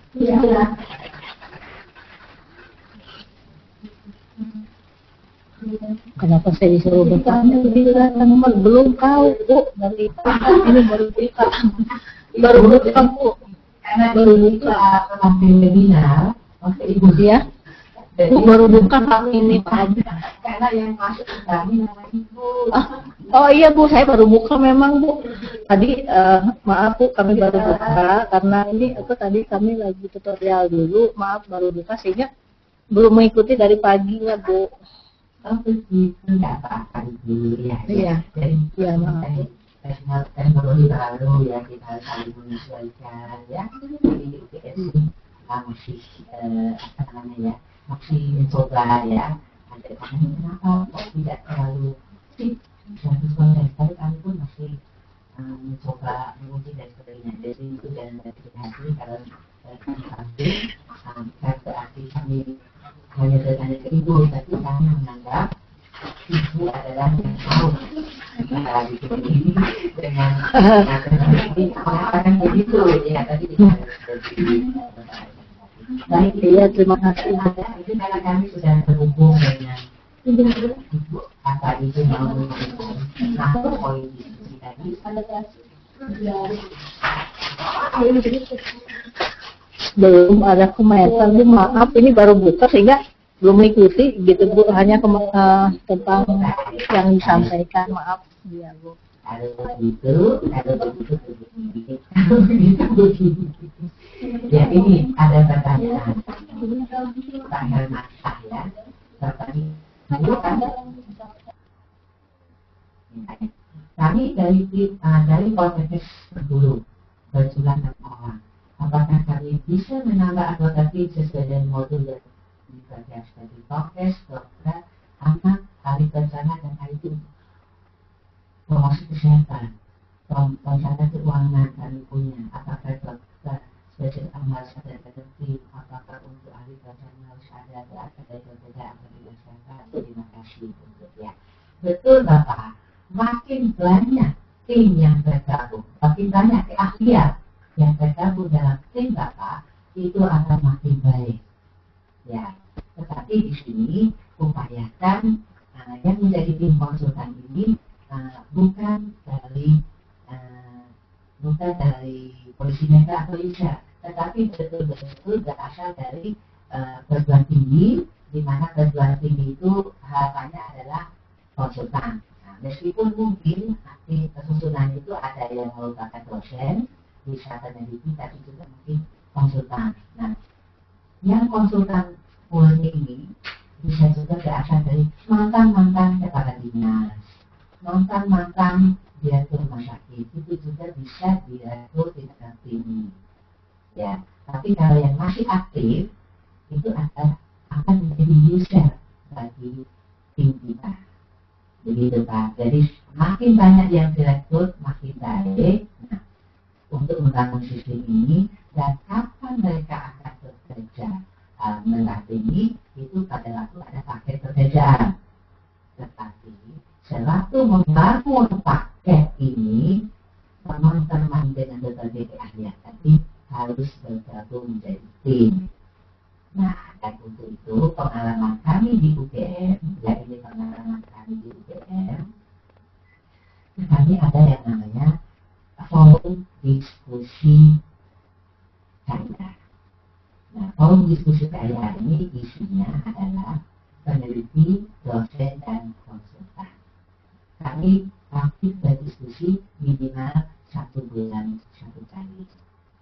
Kenapa saya disuruh bertanya? Bilang belum tahu Bu, dari ini baru buka, baru buka Bu, karena baru buka hasil webinar, oke Ibu ya. Baru buka kami ini Pak, karena yang masuk ke kami nama Ibu. Oh iya Bu, saya baru buka memang Bu. Tadi maaf Bu, kami baru buka karena ini tadi kami lagi tutorial dulu, maaf baru buka sehingga belum mengikuti dari paginya Bu. Oh begitu, nggak apa-apa Ibu ya. Iya. Iya maaf. Teknologi baru ya, kita saling menyesuaikan ya. Jadi UPS masih apa namanya ya, masih mencoba ya. Ada kenapa kok tidak terlalu sih 100%, tapi kami pun masih mencoba menguji dan sebagainya. Jadi itu jangan hati kalau kami bukan berarti kami hanya bertanya ke Ibu, tapi kami menganggap Ibu adalah yang tahu cara bikin ini dengan mengatakan begitu ya tadi. Baik ya, terima kasih. Itu karena kami sudah terhubung dengan Ibu, apa Ibu mau mengatur poin diskusi tadi? Belum ada komentar Bu, maaf ini baru buka sehingga belum mengikuti gitu Bu, hanya tentang yang disampaikan, maaf ya Bu. Kalau begitu ya ini ada pertanyaan tanggal masa ya, kami dari proses dulu berjumlah 6 orang. Apakah kami bisa menambah anggota tim sesuai dengan modul yang dibagi sebagai prokes, dokter, anak, ahli perencanaan dan ahli promosi kesehatan, perencanaan keuangan kami punya. Apakah dokter spesialis harus ada tim? Apakah untuk ahli perencanaan harus ada dari berbeda ahli kesehatan? Terima kasih untuk ya. Betul Bapak, makin banyak tim yang bergabung, makin banyak keahlian yang tergabung dalam tim Bapak, itu akan makin baik. Ya, tetapi di sini upayakan yang menjadi tim konsultan ini bukan dari polisi negara atau ISA, tetapi betul-betul berasal dari perguruan tinggi, di mana perguruan tinggi itu harapannya adalah konsultan. Nah, meskipun mungkin nanti kesusunan itu ada yang merupakan dosen, bisa peneliti, tapi juga mungkin konsultan. Nah, yang konsultan murni ini bisa juga berasal dari mantan-mantan kepala dinas, mantan-mantan direktur rumah sakit, itu juga bisa direktur di tempat ini. Ya, tapi kalau yang masih aktif itu akan menjadi user bagi tim kita. Begitu Pak. Jadi makin banyak yang direktur makin baik. Nah, untuk membangun sistem ini dan kapan mereka akan bekerja melatih itu pada waktu ada paket pekerjaan. Tetapi sewaktu membangun paket ini, teman-teman dengan berbagai keahlian tadi harus bergabung menjadi tim. Nah, dan untuk itu pengalaman kami di UGM, ya ini pengalaman kami di UGM, kami ada yang namanya forum diskusi karya. Nah, forum diskusi karya ini isinya adalah peneliti, dosen, dan konsultan. Kami aktif berdiskusi minimal 1 bulan 1 kali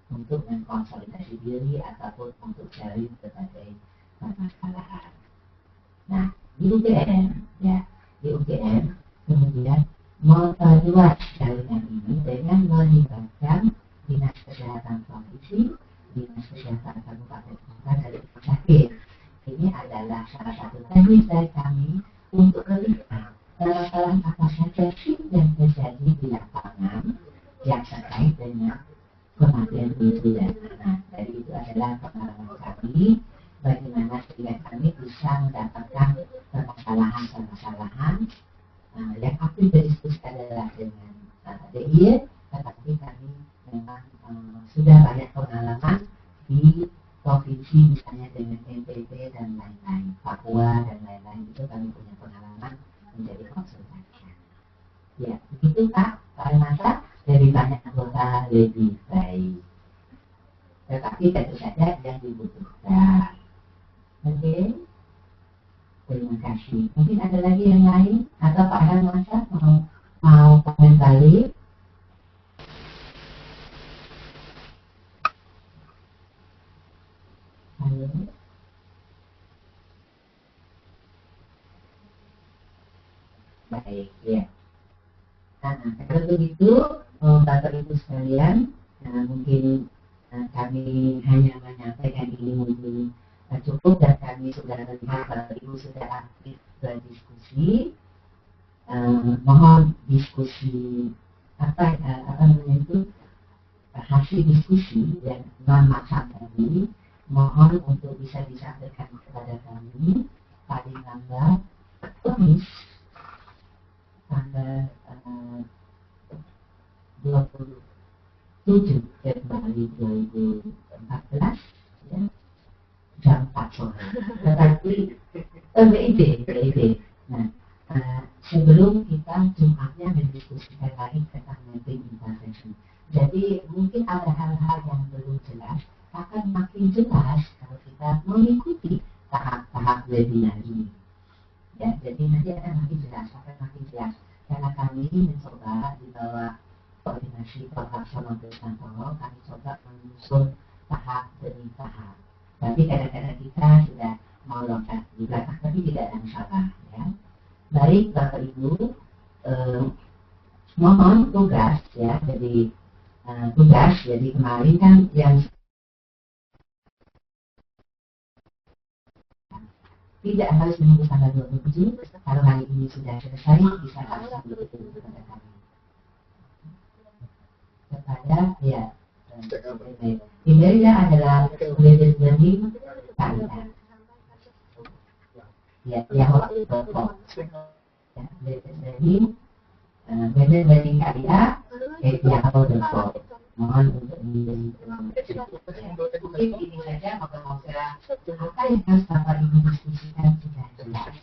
untuk mengkonsolidasi diri ataupun untuk cari berbagai permasalahan. Nah, di UGM, ya, di UGM kemudian memperluas jaringan ini dengan melibatkan Dinas Kesehatan Provinsi, Dinas Kesehatan Kabupaten Kota dari rumah sakit. Ini adalah salah satu teknik dari kami untuk melihat masalah apa saja sih yang terjadi di lapangan yang terkait dengan kematian ibu dan anak. Jadi itu adalah pengalaman kami bagaimana sehingga kami bisa mendapatkan permasalahan-permasalahan yang aktif berdiskusi adalah dengan DIY, tetapi kami memang sudah banyak pengalaman di provinsi misalnya dengan NTT dan lain-lain, Papua dan lain-lain, itu kami punya pengalaman menjadi konsultan. Ya, begitu Pak Masa, lebih banyak anggota lebih baik. Tetapi tentu saja yang dibutuhkan. Oke, terima kasih. Mungkin ada lagi yang lain atau Pak Masa mau komentari? Halo. Baik, ya. Nah, kalau begitu, Bapak Ibu sekalian, mungkin kami hanya menyampaikan ini mungkin cukup dan kami sudah melihat Bapak Ibu sudah aktif berdiskusi. Mohon diskusi apa namanya itu hasil diskusi yang non-maksud tadi, mohon untuk bisa disampaikan kepada kami paling lambat Kamis tanggal 27 Februari 2014 ya, jam 4 sore. Tetapi WIB. Nah, sebelum kita Jumatnya mendiskusikan lagi tentang mapping intervention. Jadi mungkin ada hal-hal yang belum jelas, akan makin jelas kalau kita mengikuti tahap-tahap webinar ini. Ya, jadi nanti akan makin jelas, karena kami mencoba di bawah koordinasi Pak Laksono Trisantoro, kami coba menyusun tahap demi tahap. Tapi kadang-kadang kita sudah mau loncat di belakang, tapi tidak ada masalah. Ya. Baik Bapak Ibu, mohon tugas ya, jadi jadi kemarin kan yang tidak harus menunggu tanggal 27, kalau hari ini sudah selesai, bisa langsung begitu kepada kami. Kepada, ya, emailnya adalah learning KIA. Ya, yahoo.com. Ya, learning KIA, yahoo.com. Mohon untuk mungkin ini saja moga-moga apa yang harus Bapak Ibu diskusikan sudah jelas.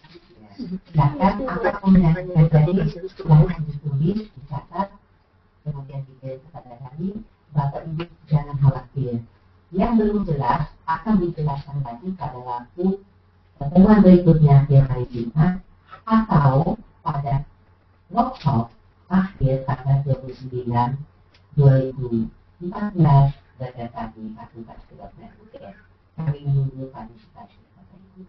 Bahkan apapun yang terjadi silahkan ditulis, dicatat, kemudian dikirim kepada kami. Bapak Ibu jangan khawatir. Yang belum jelas akan dijelaskan lagi pada waktu pertemuan berikutnya di hari Jumat atau pada workshop akhir tanggal 29 2014 berdasarkan Fakultas Kedokteran UGM. kami menunggu partisipasi Bapak Ibu.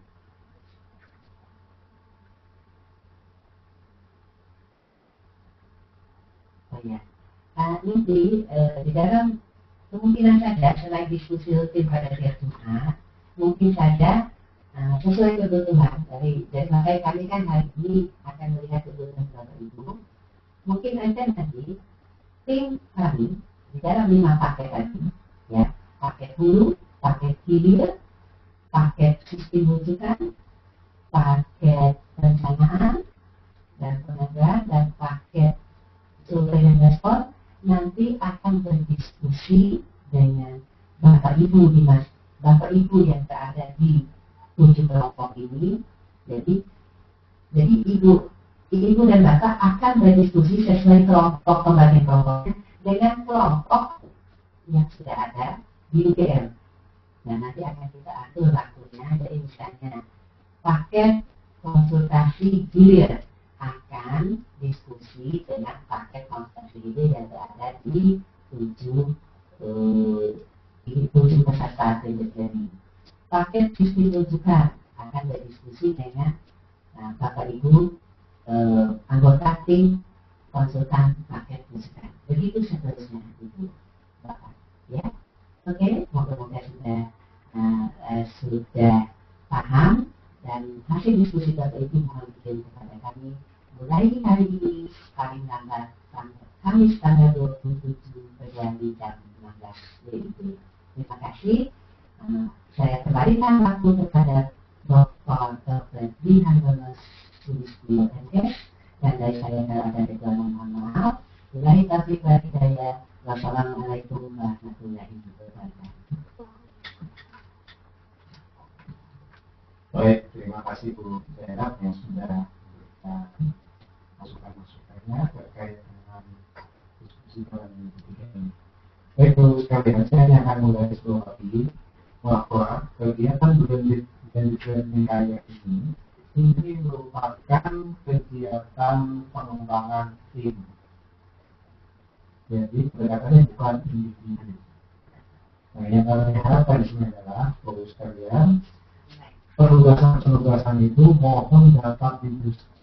Oh ya, nanti di dalam kemungkinan saja selain diskusi rutin pada tiap Jumat, mungkin saja sesuai kebutuhan dari makanya kami kan hari ini akan melihat kebutuhan Bapak Ibu. Mungkin aja nanti tim kami di dalam 5 paket tadi, ya, paket hulu, paket hilir, paket sistem rujukan, paket perencanaan dan penegakan, dan paket survei dan respon, nanti akan berdiskusi dengan Bapak Ibu yang berada di 7 kelompok ini. Jadi Ibu dan Bapak akan berdiskusi sesuai kelompok pembagian kelompoknya dengan kelompok yang sudah ada di UGM. Nah, nanti akan kita atur waktunya. Jadi misalnya paket konsultasi hilir akan diskusi dengan paket konsultasi hilir yang berada di 7 peserta ini. Paket sistem rujukan akan berdiskusi dengan Bapak Ibu anggota tim konsultan paket rujukan. Begitu seterusnya itu Bapak, ya. Oke, moga-moga sudah paham, dan hasil diskusi Bapak Ibu mohon dikirim kepada kami mulai hari ini paling lambat Kamis tanggal 27 Februari jam 16 WIB. Terima kasih. Saya kembalikan waktu kepada Dr. Freddy Handono Sulistyo MKes, dan dari saya ada Ridwan, mohon maaf. Billahi taufiq wal hidayah. Wassalamualaikum warahmatullahi wabarakatuh. Baik, terima kasih Bu Zainab yang sudah masukan-masukannya terkait dengan diskusi pada minggu ketiga ini. Baik, Bu sekalian, saya akan mulai sebuah lagi bahwa kegiatan blending kaya ini merupakan kegiatan pengembangan tim. Jadi pendekatannya bukan individu. Nah, yang kami harapkan di sini adalah Bu sekalian, penugasan-penugasan itu mohon dapat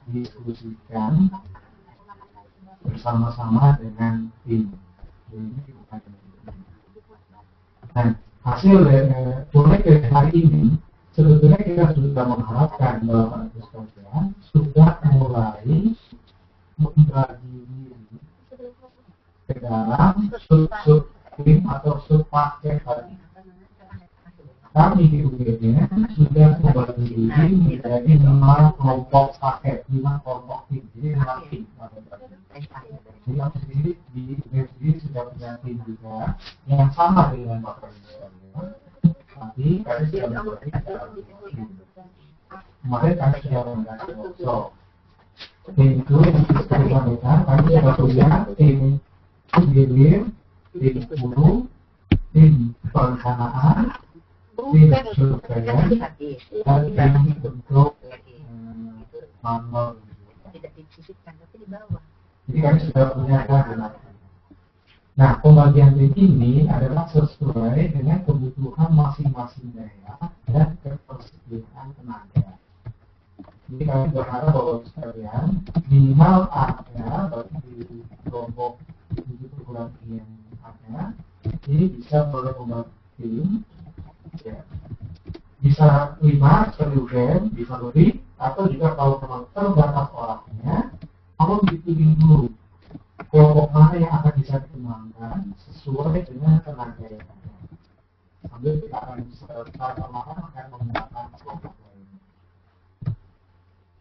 didiskusikan bersama-sama dengan tim. Ini bukan individu. Nah, hasil mulai dari hari ini sebetulnya kita sudah mengharapkan bahwa sekalian sudah mulai membagi diri ke dalam sub-sub tim atau sub-paket tadi. Kami di UGM sudah membagi diri menjadi 5 kelompok paket, 5 kelompok tim, jadi 5 tim. Jadi kami sendiri di UGM sendiri sudah punya tim juga yang sama dengan Bapak Ibu sekalian. Tapi kami sudah membagi kemarin kami sudah membagi workshop. Tim itu yang disebutkan kami sudah punya tim hilir, tim hulu, tim perencanaan, tim survei, dan tim bentuk manual. Jadi kami sudah punya kan. Nah, pembagian tim ini adalah sesuai dengan kebutuhan masing-masing daerah dan ketersediaan tenaga. Jadi kami berharap bahwa sekalian minimal ada bagi kelompok di perguruan tinggi yang ada, ini bisa boleh membantu tim, ya. Bisa 5 sekali UGM, bisa lebih, atau juga kalau memang terbatas orangnya, kalau dipilih dulu kelompok mana yang akan bisa dikembangkan sesuai dengan tenaga yang ada. Sambil kita akan secara akan menggunakan kelompok lain.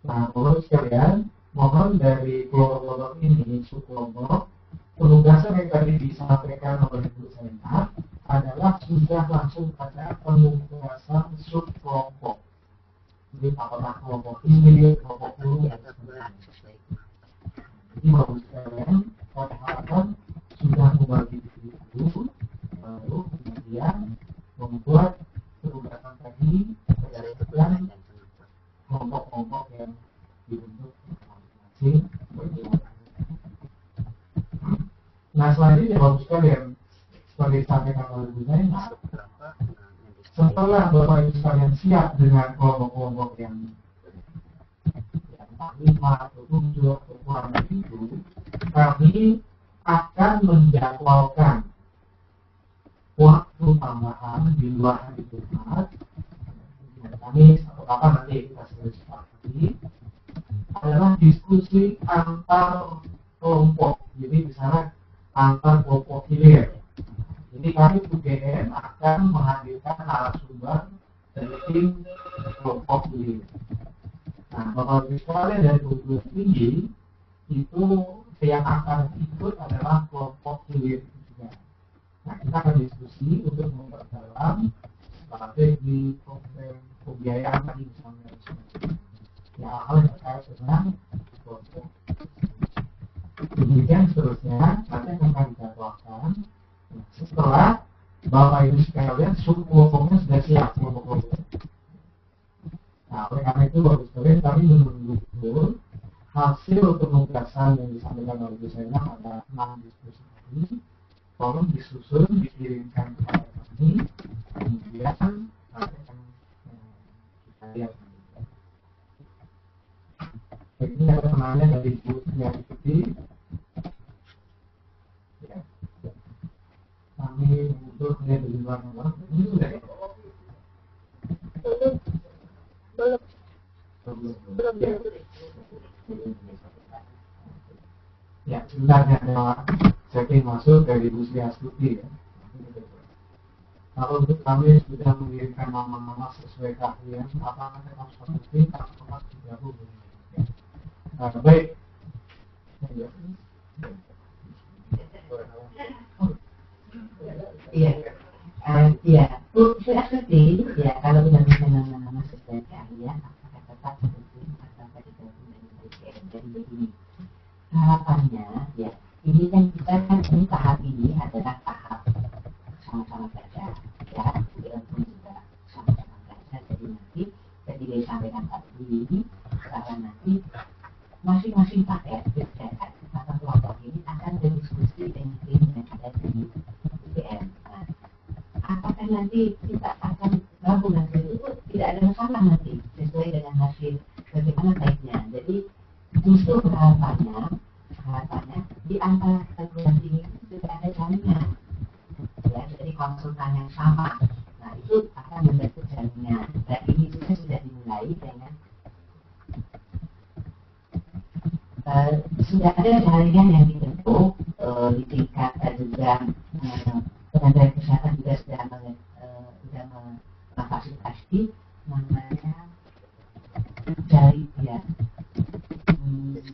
Nah, menurut sekalian, mohon dari kelompok ini, subkelompok, penugasan yang tadi disampaikan oleh Bu Zainab adalah sudah langsung pada penugasan subkelompok. Jadi apakah kelompok ini, kelompok dulu, atau sesuai. Jadi bagus sekalian, kami harapkan sudah membagi diri dulu, lalu kemudian membuat penugasan tadi berdasarkan kelompok-kelompok yang dibentuk masing-masing. Nah, selanjutnya bagus sekalian, seperti disampaikan oleh Bu Zainab, setelah apabila Bapak Ibu sekalian siap dengan kelompok-kelompok yang 5 atau 7 atau kurang itu, kami akan menjadwalkan waktu tambahan di luar hari Jumat. Kami atau apa nanti kita sepakati adalah diskusi antar kelompok. Jadi misalnya antar kelompok hilir. Jadi kami UGM akan menghadirkan narasumber dari tim kelompok hilir. Nah, Bapak Ibu sekalian dari perguruan tinggi itu yang akan ikut adalah kelompok hilir juga. Nah, kita akan diskusi untuk memperdalam strategi pembiayaan tadi misalnya ya hal yang terkait dengan kelompok. Demikian seterusnya nanti akan dijadwalkan setelah Bapak Ibu sekalian suku kelompoknya sudah siap kelompok-kelompok. Nah, oleh karena itu Bapak Ibu sekalian kami menunggu betul hasil penugasan yang disampaikan oleh Bu Sena pada 6 diskusi ini. Tolong disusun, dikirimkan kepada kami, kemudian nanti akan kita lihat. Ini ada penanya dari Bu Setiawati. Ya. Kami untuk melihat di luar negara. Ini sudah ya? Belum. Ya. Ya, sebenarnya ada checking masuk dari Bu Sri Astuti ya. Kalau untuk kami sudah mengirimkan nama-nama sesuai keahlian, apa nanti harus penting apa digabung. Baik. Iya, iya. Bu Sri Astuti, ya kalau sudah punya nama-nama sesuai keahlian, apakah tetap penting atau digabung dari begini. Harapannya, ya, ini kan kita kan ini tahap ini adalah tahap sama-sama belajar, ya, walaupun juga sama-sama belajar. Jadi nanti, tadi disampaikan tadi, bahwa nanti masing-masing paket kebijakan atau kelompok ini akan berdiskusi dengan tim yang ada di UGM. Nah, apakah nanti kita akan gabung nanti itu tidak ada masalah nanti sesuai dengan hasil bagaimana baiknya. Jadi justru harapannya di antara perguruan tinggi itu sudah ada jaminan, ya, dari konsultan yang sama. Nah, itu akan membentuk jaminan. Dan ini juga sudah dimulai dengan sudah ada jaringan yang dibentuk di tingkat juga tenaga kesehatan juga sudah memfasilitasi namanya dari ya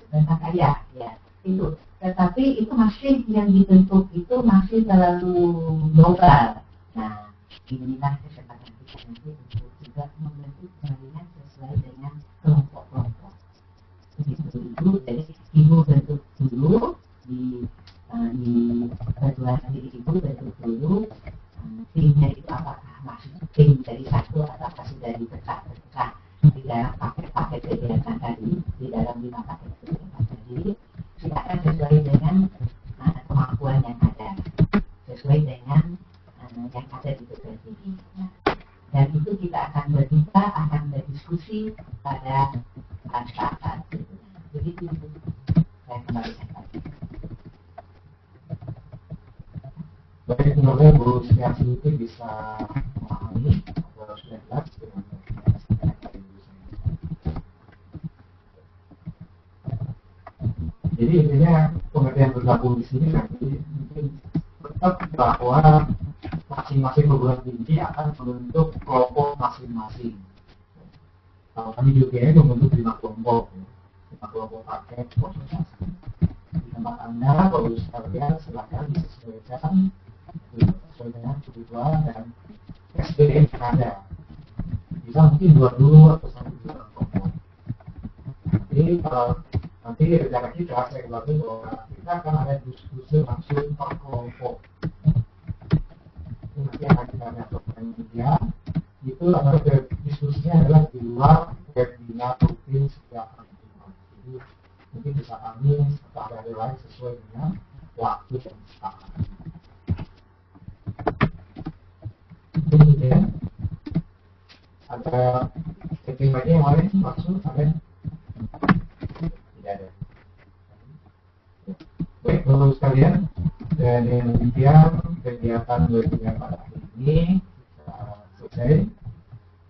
tentang kaya ya itu, tetapi itu masih yang dibentuk itu masih terlalu global. Nah, inilah kesempatan kita nanti untuk juga membentuk jaringan sesuai dengan kelompok-kelompok. Begitu itu, jadi ibu bentuk dulu di perguruan tinggi ibu bentuk dulu timnya itu apakah masih tim dari satu atau masih dari pecah-pecah di dalam paket-paket kegiatan tadi, di dalam 5 paket kegiatan tadi. Silakan sesuai dengan kemampuan yang ada, sesuai dengan yang ada di perguruan tinggi. Dan itu kita akan berdiskusi pada saat itu. Begitu saya kembalikan lagi. Baik, semoga Bu Sri Astuti bisa memahami atau sudah jelas dengan jadi intinya pengertian bergabung di sini nanti mungkin tetap bahwa masing-masing perguruan tinggi akan membentuk kelompok masing-masing. Kalau kami juga membentuk 5 kelompok, 5 kelompok paket konsultasi. Di tempat Anda, kalau sekalian silakan disesuaikan sesuai dengan kebutuhan dan SDM yang ada. Bisa mungkin 2 dulu atau 1 dulu kelompok. Jadi kalau nanti rencana kita saya kembali bahwa kita akan ada diskusi langsung per kelompok. Ini nanti akan kita nyatakan juga. Itu adalah diskusinya adalah di luar webinar rutin setiap hari. Jadi mungkin bisa kami atau ada lain sesuai dengan waktu yang disepakati. Kemudian Chatting baiknya yang lain maksud ada? Tidak ada. Baik, Bapak sekalian, dan dengan demikian kegiatan webinar pada hari ini selesai.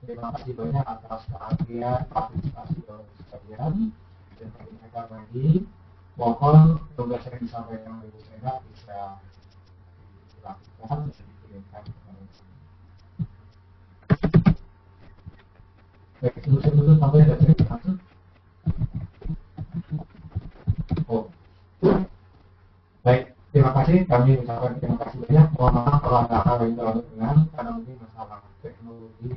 Terima kasih banyak atas perhatian partisipasi Bapak sekalian, dan perkenalkan lagi mohon tugas yang disampaikan oleh Ibu Sena bisa dilakukan dan dikirimkan kepada saya. Baik, sebelum sampai ada cerita maksud. Oh. Baik, terima kasih. Kami ucapkan terima kasih banyak. Mohon maaf kalau ada hal yang terlalu dengan karena mungkin masalah teknologi